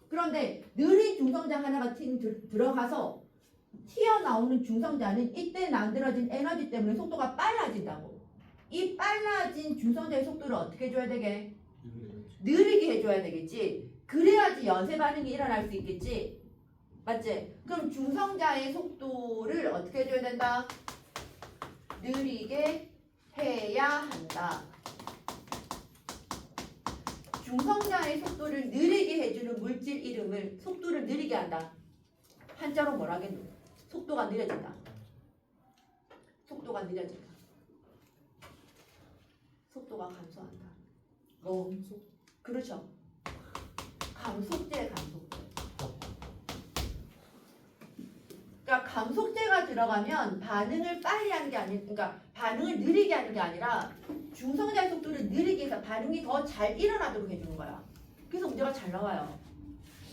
그런데 느린 중성자 하나가 들어가서 튀어나오는 중성자는 이때 만들어진 에너지 때문에 속도가 빨라진다고. 이 빨라진 중성자의 속도를 어떻게 해줘야 되게? 느리게 해줘야 되겠지. 그래야지 연쇄 반응이 일어날 수 있겠지. 맞지? 그럼 중성자의 속도를 어떻게 해줘야 된다? 느리게 해야 한다. 중성자의 속도를 느리게 해주는 물질 이름을 속도를 느리게 한다. 한자로 뭐라 하겠노? 속도가 느려진다. 속도가 느려진다. 속도가 감소한다. 그렇죠. 감속제. 그러니까 감속제가 들어가면 반응을 빨리 하는 게 아니, 그러니까 반응을 느리게 하는 게 아니라 중성자의 속도를 느리게 해서 반응이 더 잘 일어나도록 해주는 거야. 그래서 문제가 잘 나와요.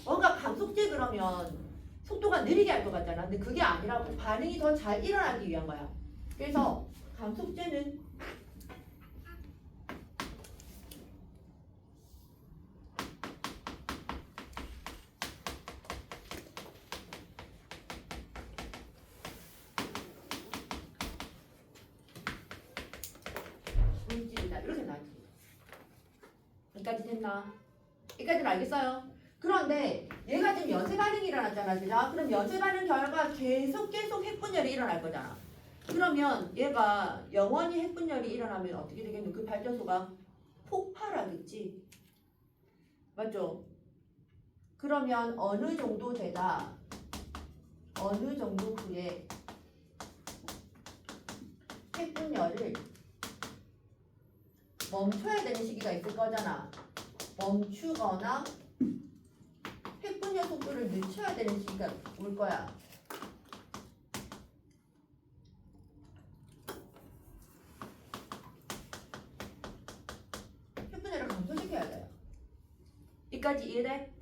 뭔가 감속제 그러면 속도가 느리게 할 것 같잖아. 근데 그게 아니라고 반응이 더 잘 일어나기 위한 거야. 그래서 감속제는 물질이다. 이렇게 나와있습니다. 여기까지 됐나? 여기까지는 알겠어요? 그런데 얘가 지금 연쇄 반응이 일어났잖아, 그죠? 그럼 연쇄 반응 결과 계속 핵분열이 일어날 거잖아. 그러면 얘가 영원히 핵분열이 일어나면 어떻게 되겠노? 그 발전소가 폭발하겠지. 맞죠? 그러면 어느 정도 되다, 어느 정도 후에 핵분열을 멈춰야 되는 시기가 있을 거잖아. 멈추거나 핵분열 속도를 늦춰야 되는 시기가 올 거야. 핵분열을 감소시켜야 돼요. 여기까지 이해돼?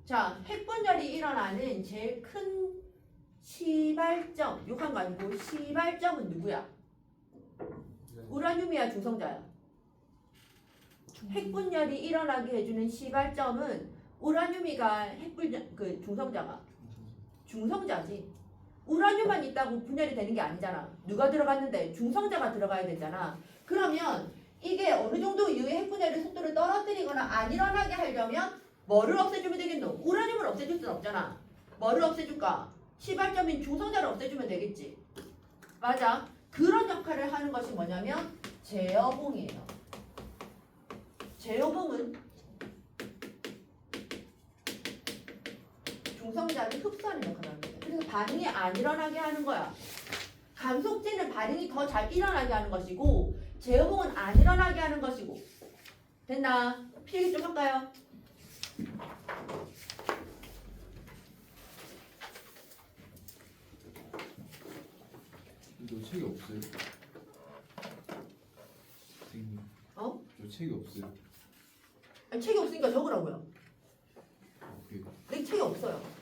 자, 핵분열이 일어나는 제일 큰 시발점, 욕한 거 아니고 시발점은 누구야? 우라늄이야, 중성자야? 핵분열이 일어나게 해주는 시발점은 우라늄이가 핵분열, 그 중성자가 중성자지. 우라늄만 있다고 분열이 되는 게 아니잖아. 누가 들어갔는데 중성자가 들어가야 되잖아. 그러면 이게 어느 정도 이후에 핵분열의 속도를 떨어뜨리거나 안 일어나게 하려면 뭐를 없애주면 되겠노? 우라늄을 없애줄 순 없잖아. 뭐를 없애줄까? 시발점인 중성자를 없애주면 되겠지. 맞아. 그런 역할을 하는 것이 뭐냐면 제어봉이에요. 제어봉은 중성자를 흡수하는 역할을 합니다. 그래서 반응이 안 일어나게 하는 거야. 감속제는 반응이 더 잘 일어나게 하는 것이고 제어봉은 안 일어나게 하는 것이고. 됐나? 필기 좀 할까요? 저 책이 없어요. 선생님. 어? 저 책이 없어요. 아니, 책이 없으니까 적으라고요. 그래요. 내 책이 없어요.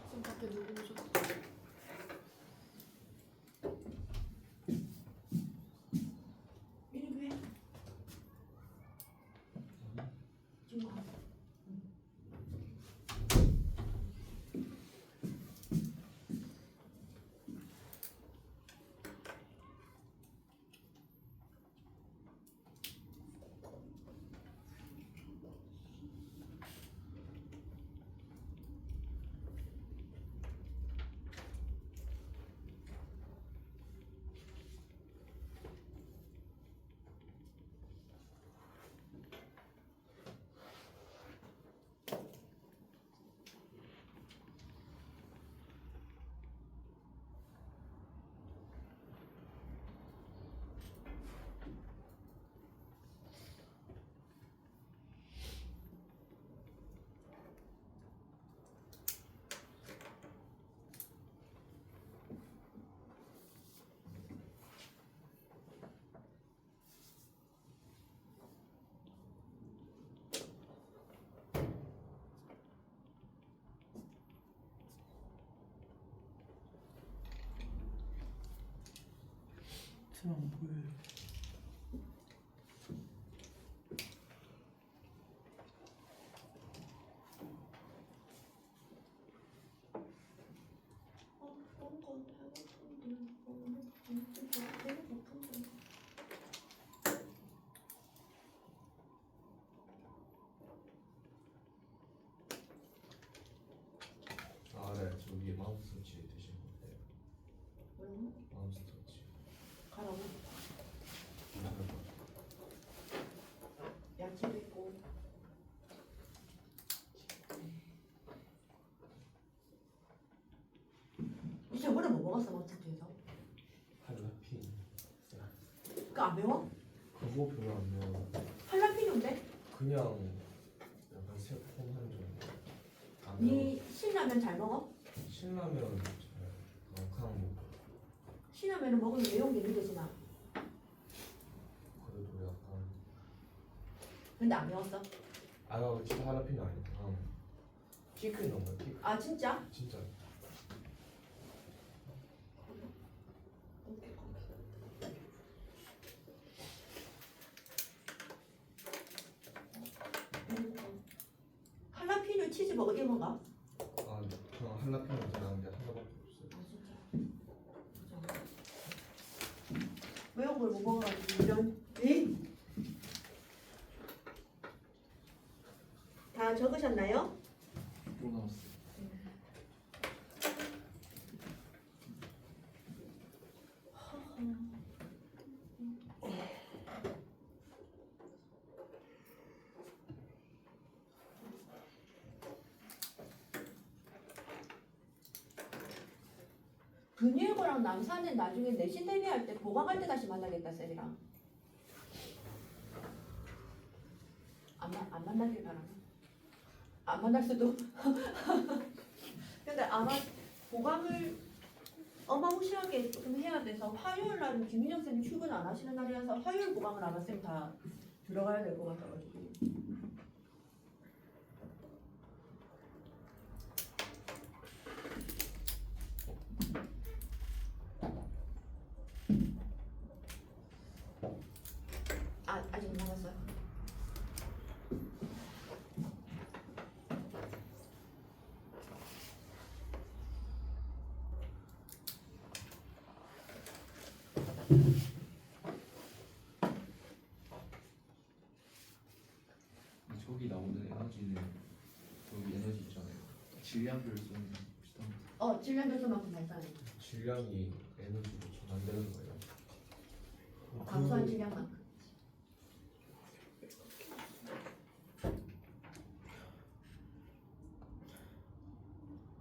지금 밖에 누구 오셨어? 미리 왜? 지금 가. 지금 안 보여요. 아, 네. 저 위에 마우스 터치 되시는 건데. 뭐라고? 마우스 터치. 가라고. 먹었어 뭐 학교에서? 할라핀. 그거 안 매워? 그거 별로 안 매워. 할라피뇨인데? 그냥 약간 새콤한 정도. 안 매워. 니 신라면 잘 먹어? 신라면 잘 그냥 먹고. 신라면은 먹으면 매운 게 느껴지나? 그래도 약간 근데 안 매웠어? 아 진짜 할라핀 아니야. 피클 넣은 거야 피클. 아 진짜? 진짜. 할라피뇨 치즈버거 이런 건가? 아 저는 할라핀 좋아하는 게 하나밖에 없어요. 아 진짜. 매운 걸 못 먹어가지고 이런. 에? 다 적으셨나요? 또 나왔어. 근일고랑 남산은 나중에 내신 대비할 때 보강할 때 다시 만나겠다 쌤이랑. 안 만나길 바라네. 안 만날 수도. 근데 아마 보강을 어마무시하게 좀 해야 돼서 화요일 날은 김민정 쌤이 출근 안 하시는 날이라서 화요일 보강을 아마 쌤 다 들어가야 될 것 같아가지고. 아직 못 남았어요. 저기 나오는 에너지는 여기 에너지 있잖아요. 질량별 쏘는 비슷한 거. 질량 변수만큼 발산해. 질량이 에너지로 전환되는 거예요. 감소한 질량만큼.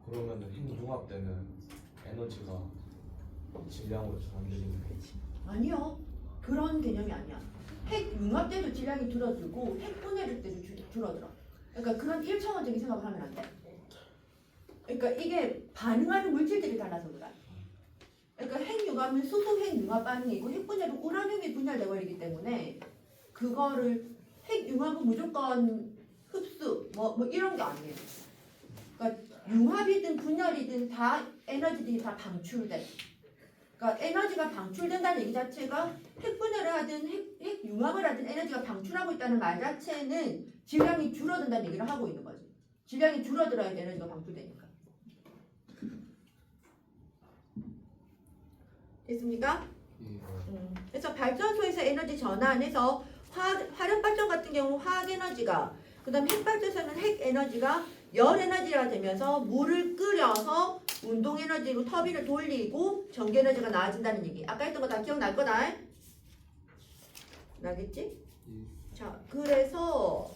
그러면은 핵융합되는 에너지가 질량으로 전환되는 거지. 아니요. 그런 개념이 아니야. 핵 융합 때도 질량이 줄어들고 핵 분해될 때도 줄어들어. 그러니까 그런 1차원적인 생각을 하면 안 돼. 그러니까 이게 반응하는 물질들이 달라서 그래. 그러니까 핵 융합은 수소 핵 융합 반응이고 핵 분해로 우라늄이 분열돼 버리기 때문에 그거를 핵 융합은 무조건 흡수 뭐 이런 게 아니에요. 그러니까 융합이든 분열이든 다 에너지들이 다 방출돼. 그러니까 에너지가 방출된다는 얘기 자체가 핵 분열을 하든 핵 융합을 하든 에너지가 방출하고 있다는 말 자체는 질량이 줄어든다는 얘기를 하고 있는 거지. 질량이 줄어들어야 에너지가 방출되니까. 됐습니까? 예. 그래서 발전소에서 에너지 전환해서 화력 발전 같은 경우 화학 에너지가, 그다음 핵 발전소는 핵 에너지가 열 에너지가 되면서 물을 끓여서 운동 에너지로 터빈을 돌리고 전기 에너지가 나아진다는 얘기. 아까 했던 거 다 기억날 거다. 나겠지? 예. 자, 그래서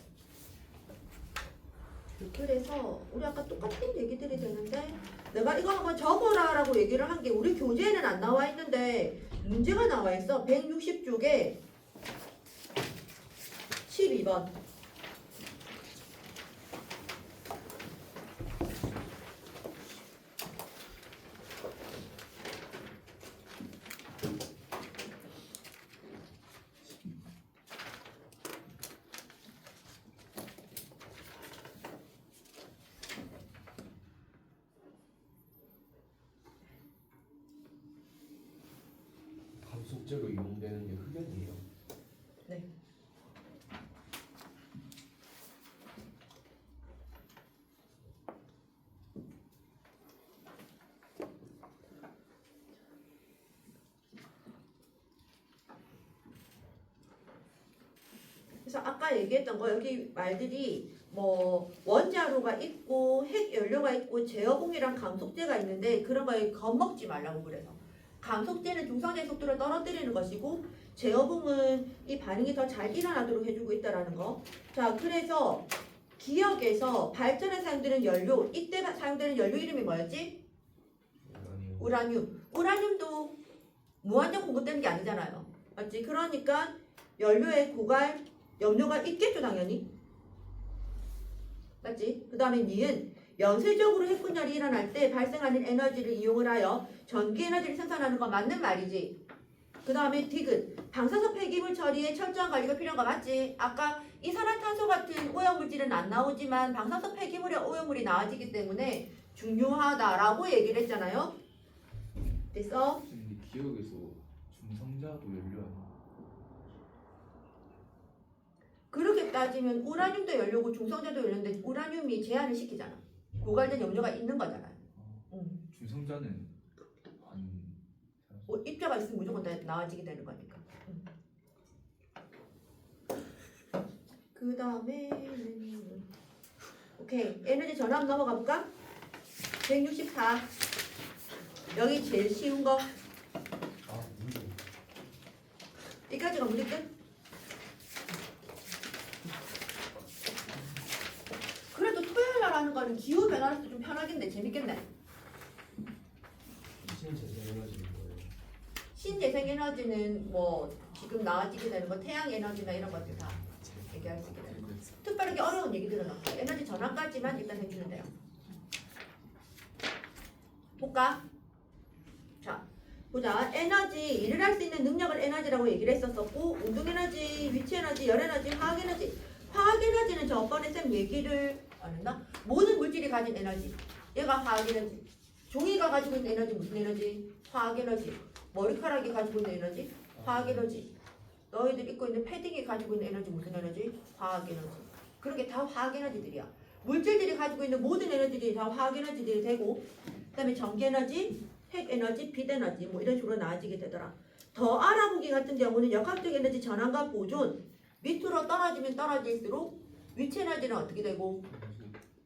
우리 아까 똑같은 얘기들이 되는데 내가 이거 한번 적어라라고 얘기를 한 게 우리 교재에는 안 나와 있는데 문제가 나와 있어. 160쪽에 12번. 감속제로 이용되는 게 흡연이에요. 네. 그래서 아까 얘기했던 거 여기 말들이 뭐 원자로가 있고 핵연료가 있고 제어봉이랑 감속제가 있는데 그런 거에 겁먹지 말라고. 그래서 감속제는 중성의 속도를 떨어뜨리는 것이고 제어봉은 이 반응이 더 잘 일어나도록 해주고 있다라는 거. 자, 그래서 기억에서 발전에 사용되는 연료, 이때 사용되는 연료 이름이 뭐였지? 아니요. 우라늄. 우라늄도 무한정 공급되는 게 아니잖아요. 맞지? 그러니까 연료에 고갈 염료가 있겠죠, 당연히. 맞지? 그 다음에 니은 연쇄적으로 핵분열이 일어날 때 발생하는 에너지를 이용을 하여 전기 에너지를 생산하는 건 맞는 말이지. 그 다음에 디귿 방사선 폐기물 처리에 철저한 관리가 필요한 거 맞지? 아까 이산화탄소 같은 오염물질은 안 나오지만 방사선 폐기물의 오염물이 나와지기 때문에 중요하다라고 얘기를 했잖아요. 됐어? 근데 기억에서 중성자도 연료 아니야? 그렇게 따지면 우라늄도 연료고 중성자도 연료인데 우라늄이 제한을 시키잖아. 고갈된 염료가 있는 거잖아요. 중성자는 안 입자가 있으면 무조건 다 나와지게 되는 거니까. 그 다음에 오케이 에너지 전압 넘어가 볼까? 164 여기 제일 쉬운 거 아 물리. 여기까지가 문제 끝. 그래도 토요일 날 하는 거는 기후 변화로서 좀 편하겠네. 재밌겠네. 신재생 에너지는 뭐예요? 신재생 에너지는 뭐 지금 나와지게 되는 거 태양 에너지나 이런 것들 다 얘기할 수 있게 되는 거. 특별하게 어려운 얘기들은 없고 에너지 전환까지만 일단 해주면 돼요. 볼까? 자, 보자. 에너지, 일을 할 수 있는 능력을 에너지라고 얘기를 했었었고 운동 에너지, 위치 에너지, 열 에너지, 화학 에너지. 화학 에너지는 저번에 쌤 얘기를 안 했나? 모든 물질이 가진 에너지. 얘가 화학 에너지. 종이가 가지고 있는 에너지 무슨 에너지? 화학 에너지. 머리카락이 가지고 있는 에너지? 화학 에너지. 너희들 입고 있는 패딩이 가지고 있는 에너지 무슨 에너지? 화학 에너지. 그런 게 다 화학 에너지들이야. 물질들이 가지고 있는 모든 에너지들이 다 화학 에너지들이 되고 그다음에 전기 에너지, 핵 에너지, 빛 에너지 뭐 이런 식으로 나눠지게 되더라. 더 알아보기 같은 경우는 역학적 에너지 전환과 보존 밑으로 떨어지면 떨어질수록 위치 에너지는 어떻게 되고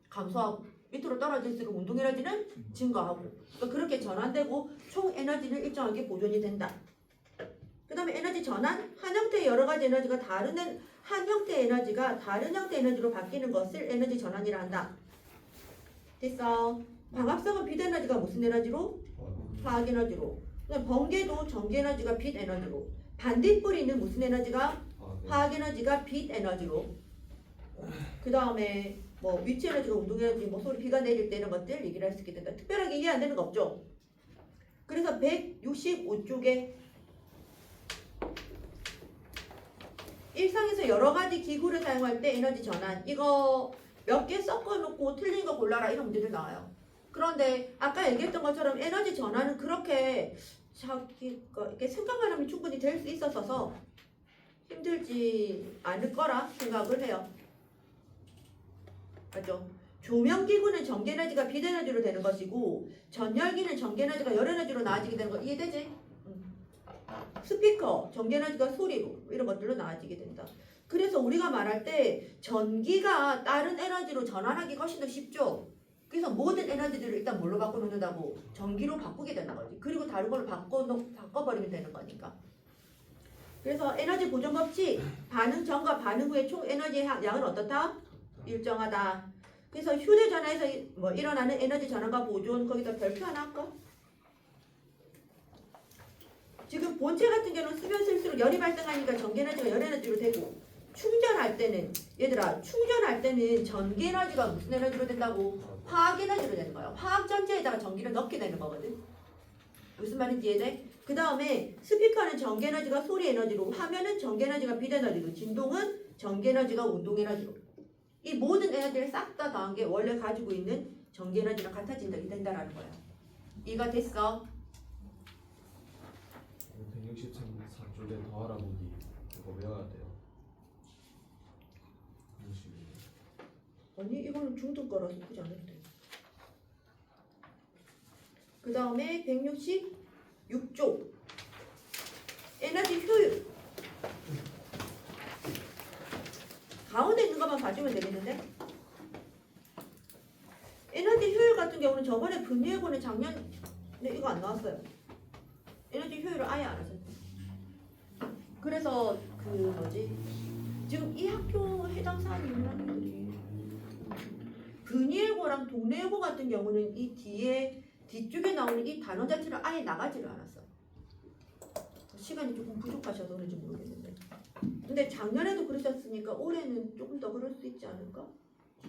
감소하고 밑으로 떨어질수록 운동 에너지는 증가하고 그러니까 그렇게 전환되고 총 에너지는 일정하게 보존이 된다. 그 다음에 에너지 전환, 한 형태의 여러 가지 에너지가 한 형태의 에너지가 다른 형태의 에너지로 바뀌는 것을 에너지 전환이라 한다. 됐어. 광합성은 빛 에너지가 무슨 에너지로? 화학 에너지로. 그다음 번개도 전기 에너지가 빛 에너지로. 반딧불이는 무슨 에너지가? 화학 에너지가 빛 에너지로. 그 다음에 뭐 위치 에너지가 운동 에너지, 뭐 소리 비가 내릴 때 이런 것들 얘기를 할 수 있게 된다. 특별하게 이해 안 되는 거 없죠? 그래서 165쪽에 일상에서 여러 가지 기구를 사용할 때 에너지 전환 이거 몇 개 섞어놓고 틀린 거 골라라 이런 문제들 나와요. 그런데 아까 얘기했던 것처럼 에너지 전환은 그렇게 자기가 이렇게 생각만 하면 충분히 될 수 있었어서 힘들지 않을 거라 생각을 해요. 맞죠? 조명기구는 전기에너지가 빛에너지로 되는 것이고 전열기는 전기에너지가 열에너지로 나아지게 되는 거 이해되지? 스피커, 전기에너지가 소리로 이런 것들로 나아지게 된다. 그래서 우리가 말할 때 전기가 다른 에너지로 전환하기가 훨씬 더 쉽죠. 그래서 모든 에너지들을 일단 뭘로 바꿔놓는다고? 전기로 바꾸게 되는 거지. 그리고 다른 걸로 바꿔버리면 되는 거니까. 그래서 에너지 보존 법칙, 반응 전과 반응 후의 총 에너지의 양은 어떻다? 일정하다. 그래서 휴대전화에서 뭐 일어나는 에너지 전환과 보존 거기다 별표 하나 할까? 지금 본체 같은 경우는 쓰면 쓸수록 열이 발생하니까 전기에너지가 열에너지로 되고 충전할 때는 얘들아 충전할 때는 전기에너지가 무슨 에너지로 된다고? 화학에너지로 되는 거야. 화학전지에다가 전기를 넣게 되는 거거든. 무슨 말인지 이해돼? 그 다음에 스피커는 전기에너지가 소리에너지로 화면은 전기에너지가 빛에너지로 진동은 전기에너지가 운동에너지로 이 모든 에너지를 싹 다 더한 게 원래 가지고 있는 전기에너지랑 같아진다 된다라는 거야. 이해가 됐어? 164쪽에 더 알아보기 이거 외워야 돼요. 아니 이거는 중등 거라서 굳이 안 해도 돼. 그 다음에 166쪽 에너지 효율 가운데 있는 것만 봐주면 되겠는데 에너지 효율 같은 경우는 저번에 분리해보는 작년에 이거 안 나왔어요. 에너지 효율을 아예 안 하셨어요. 그래서 그 뭐지 지금 이 학교 해당 사항이 있는 학교들이 근위예고랑 동래예고 같은 경우는 이 뒤에 뒤쪽에 나오는 이 단어 자체를 아예 나가지를 않았어. 시간이 조금 부족하셔서 그런지 모르겠는데. 근데 작년에도 그러셨으니까 올해는 조금 더 그럴 수 있지 않을까?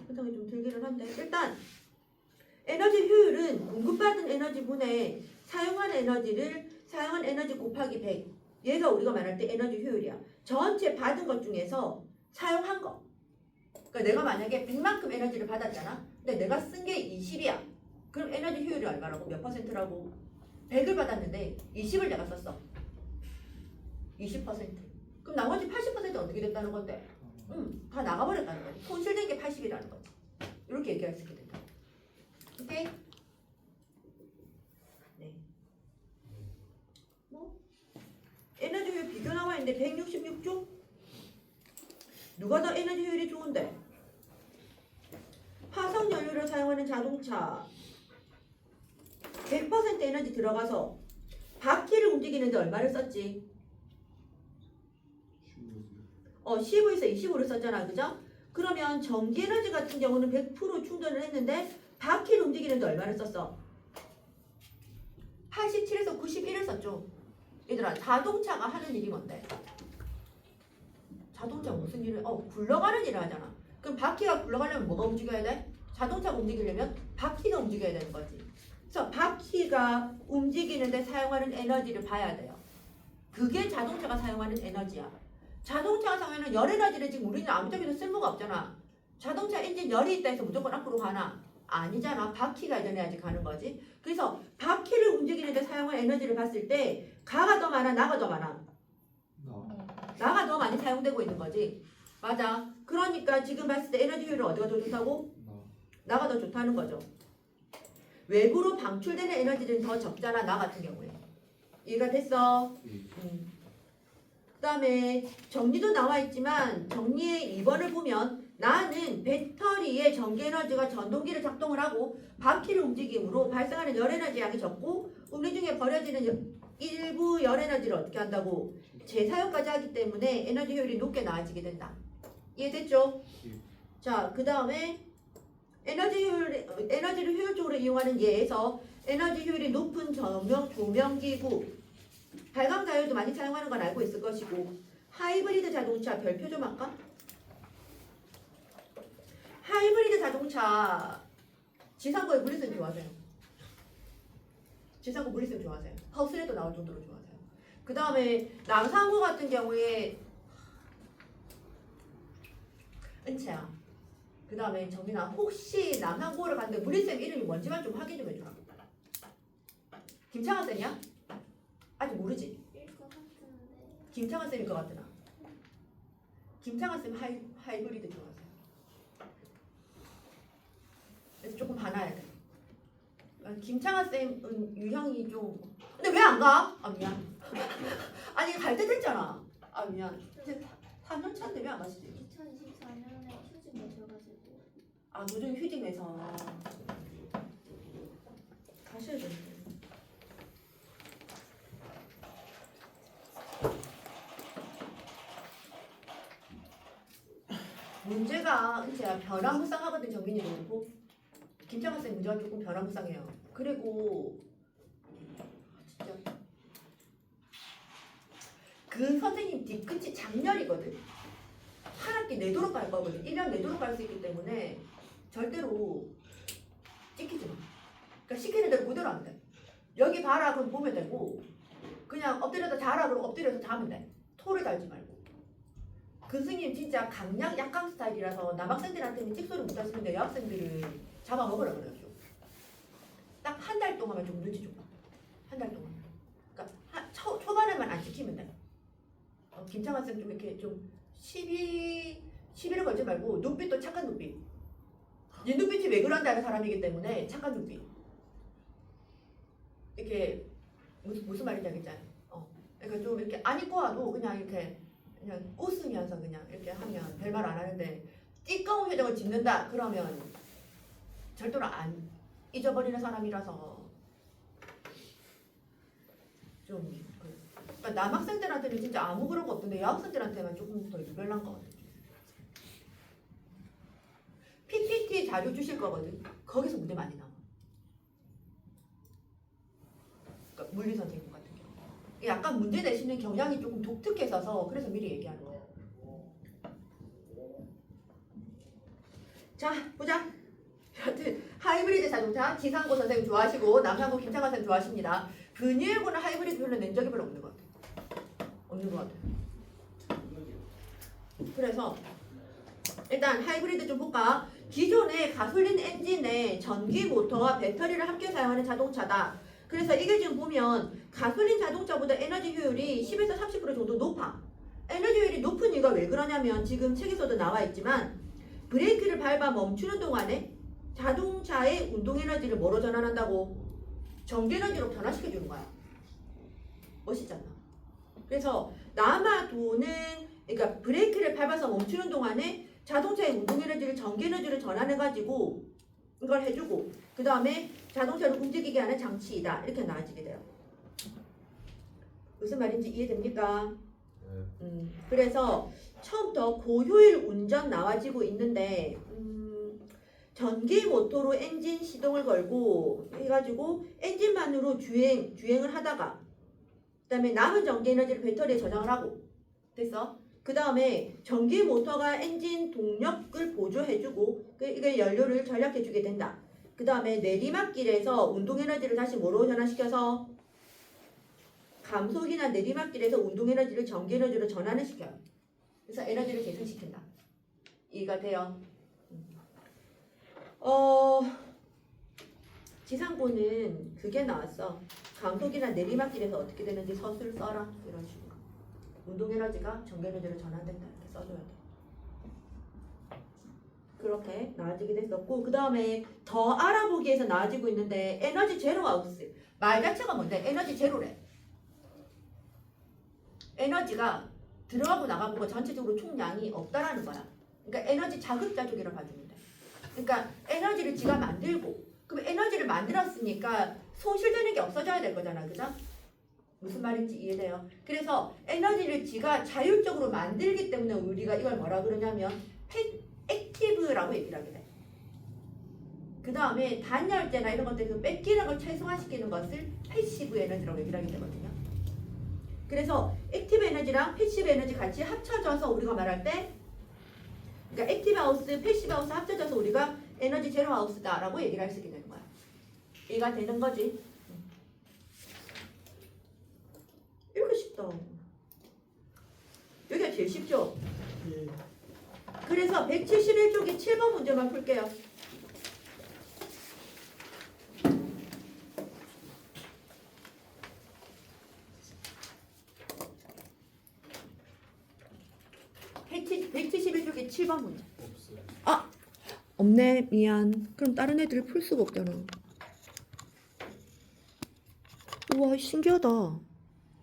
생각이 좀 들기는 한데 일단 에너지 효율은 공급받은 에너지분의 사용한 에너지 곱하기 100. 얘가 우리가 말할 때 에너지 효율이야. 전체 받은 것 중에서 사용한 거. 그러니까 내가 만약에 100만큼 에너지를 받았잖아. 근데 내가 쓴 게 20이야. 그럼 에너지 효율이 얼마라고? 몇 퍼센트라고? 100을 받았는데 20을 내가 썼어. 20%. 그럼 나머지 80% 어떻게 됐다는 건데? 다 나가버렸다는 거지. 손실된 게 80이라는 거지. 이렇게 얘기할 수 있게 된다. 오케이? 네. 뭐? 에너지 효율 비교 나와 있는데 166조? 누가 더 에너지 효율이 좋은데? 화석 연료를 사용하는 자동차 100% 에너지 들어가서 바퀴를 움직이는데 얼마를 썼지? 10에서 25를 썼잖아, 그죠? 그러면 전기 에너지 같은 경우는 100% 충전을 했는데 바퀴를 움직이는데 얼마를 썼어? 87에서 91을 썼죠. 얘들아, 자동차가 하는 일이 뭔데? 자동차 무슨 일을? 굴러가는 일을 하잖아. 그럼 바퀴가 굴러가려면 뭐가 움직여야 돼? 자동차가 움직이려면 바퀴가 움직여야 되는 거지. 그래서 바퀴가 움직이는데 사용하는 에너지를 봐야 돼요. 그게 자동차가 사용하는 에너지야. 자동차가 사용하는 열 에너지를 지금 우리는 아무 쪽에도 쓸모가 없잖아. 자동차 엔진 열이 있다 해서 무조건 앞으로 가나? 아니잖아. 바퀴가 이전해야지 가는 거지. 그래서 바퀴를 움직이는데 사용한 에너지를 봤을 때 가가 더 많아, 나가 더 많아? 나가 더 많이 사용되고 있는 거지. 맞아. 그러니까 지금 봤을 때 에너지 효율은 어디가 더 좋다고? 나가 더 좋다는 거죠. 외부로 방출되는 에너지는 더 적잖아, 나 같은 경우에. 이해가 됐어? 그 다음에 정리도 나와 있지만 정리의 2번을 보면 나는 배터리의 전기 에너지가 전동기를 작동을 하고 바퀴를 움직임으로 발생하는 열 에너지 양이 적고 운행 중에 버려지는 일부 열 에너지를 어떻게 한다고? 재사용까지 하기 때문에 에너지 효율이 높게 나아지게 된다. 이해됐죠? 자, 그 다음에 에너지를 효율적으로 이용하는 예에서 에너지 효율이 높은 조명기구, 발광다이오드 많이 사용하는 건 알고 있을 것이고 하이브리드 자동차 별표 좀 할까? 하이브리드 자동차 지상고에 물리쓰기 좋아하세요? 지상고 물리쓰기 좋아하세요? 하우스에도 나올 정도로 좋아하세요? 그 다음에 남산고 같은 경우에 은채야, 그 다음에 정민아, 혹시 남산고를 갔는데 물리쌤 이름이 뭔지만 좀 확인 좀 해주라. 김창환 쌤이야? 아직 모르지? 김창환 쌤일 것 같으나? 김창환 쌤 하이브리드 좋아하세요? 그래서 조금 봐놔야 돼. 김창환 쌤은 유형이 좀, 근데 왜 안 가? 아 미안. 아니 갈 때 됐잖아. 아 미안. 이제 4년 차인데 왜 안 가시지? 2024년에 휴직 내셔가지고. 아 노중 휴직 내서 가셔야 되는데. 문제가 은채야 변화무쌍하거든. 정민이 그렇고 김창환 쌤 문제가 조금 변화무쌍해요. 그리고 진짜 그 선생님 뒤끝이 장렬이거든. 한 학기 내도록 갈 거거든. 1년 내도록 갈 수 있기 때문에 절대로 찍히지 마. 그러니까 시키는 대로 그대로 하면 돼. 여기 봐라 그럼 보면 되고 그냥 엎드려서 자라 그러고 엎드려서 자면 돼. 토를 달지 말고. 그 스님 진짜 강약 약강 스타일이라서 남학생들한테는 찍소리 못 하시는데 여학생들을 잡아먹으라 그래요. 딱 한 달 동안만 좀 눈치 줘. 한 달 동안. 그러니까 초반에만 안 지키면 돼. 김창환 쌤 좀 이렇게 좀 시비를 걸지 말고 눈빛도 착한 눈빛. 이 눈빛이 왜 그런다는 사람이기 때문에 착한 눈빛. 이렇게 무슨 말인지 알겠잖아요. 그러니까 좀 이렇게 안 입고 와도 그냥 이렇게 그냥 웃으면서 그냥 이렇게 하면 별말 안 하는데 띠꺼운 표정을 짓는다 그러면 절대로 안 잊어버리는 사람이라서 좀 그러니까 남학생들한테는 진짜 아무 그런 거 없던데 여학생들한테만 조금 더 유별난 거 같아요. PPT 자료 주실 거거든. 거기서 문제 많이 나와. 물리 선생님 같은 경우. 약간 문제 내시는 경향이 조금 독특해서 그래서 미리 얘기하는 거예요. 자, 보자. 여튼 하이브리드 자동차 지상고 선생님 좋아하시고 남상고 김창관 선생님 좋아하십니다. 근일고는 하이브리드 별로 낸 적이 별로 없는 것 같아요. 없는 것 같아요. 그래서 일단 하이브리드 좀 볼까? 기존의 가솔린 엔진에 전기 모터와 배터리를 함께 사용하는 자동차다. 그래서 이게 지금 보면 가솔린 자동차보다 에너지 효율이 10에서 30% 정도 높아. 에너지 효율이 높은 이유가 왜 그러냐면 지금 책에서도 나와 있지만 브레이크를 밟아 멈추는 동안에 자동차의 운동 에너지를 뭐로 전환한다고? 전기 에너지로 변화시켜 주는 거야. 멋있잖아. 그래서 남아도는 그러니까 브레이크를 밟아서 멈추는 동안에 자동차의 운동 에너지를 전기 에너지로 전환해 가지고 이걸 해주고 그 다음에 자동차를 움직이게 하는 장치이다. 이렇게 나와지게 돼요. 무슨 말인지 이해됩니까? 그래서 처음부터 고효율 운전 나와지고 있는데 전기 모터로 엔진 시동을 걸고 해가지고 엔진만으로 주행을 하다가 그 다음에 남은 전기 에너지를 배터리에 저장을 하고 됐어? 그 다음에 전기 모터가 엔진 동력을 보조해주고 이게 연료를 절약해주게 된다. 그 다음에 내리막길에서 운동 에너지를 다시 뭐로 전환시켜서 감속이나 내리막길에서 운동 에너지를 전기 에너지로 전환을 시켜요. 그래서 에너지를 계산시킨다. 이해가 돼요? 지상고는 그게 나왔어. 감속이나 내리막길에서 어떻게 되는지 서술 써라. 이런 식으로. 운동 에너지가 전기 에너지로 전환된다. 이렇게 써줘야 돼. 그렇게 나와지게 됐었고 그 다음에 더 알아보기에서 나와지고 있는데 에너지 제로 하우스. 말 자체가 뭔데? 에너지 제로래. 에너지가 들어가고 나가고 전체적으로 총량이 없다라는 거야. 그러니까 에너지 자급자족이라고 봐주면 돼. 그러니까 에너지를 지가 만들고 그럼 에너지를 만들었으니까 손실되는 게 없어져야 될 거잖아. 그죠? 무슨 말인지 이해돼요? 그래서 에너지를 지가 자율적으로 만들기 때문에 우리가 이걸 뭐라 그러냐면 액티브라고 얘기를 하게 돼. 그 다음에 단열재나 이런 것들 그 뺏기는 걸 최소화시키는 것을 패시브 에너지라고 얘기를 하게 되거든요. 그래서 액티브 에너지랑 패시브 에너지 같이 합쳐져서 우리가 말할 때 그러니까 액티브 하우스, 패시브 하우스 합쳐져서 우리가 에너지 제로 하우스다라고 얘기를 할 수 있게 되는 거야. 이해가 되는 거지? 이렇게 쉽다. 여기가 제일 쉽죠? 그래서 171쪽에 7번 문제만 풀게요. 백 171쪽에 7번 문제. 없어요. 아! 없네. 미안. 그럼 다른 애들이 풀 수가 없잖아. 우와 신기하다.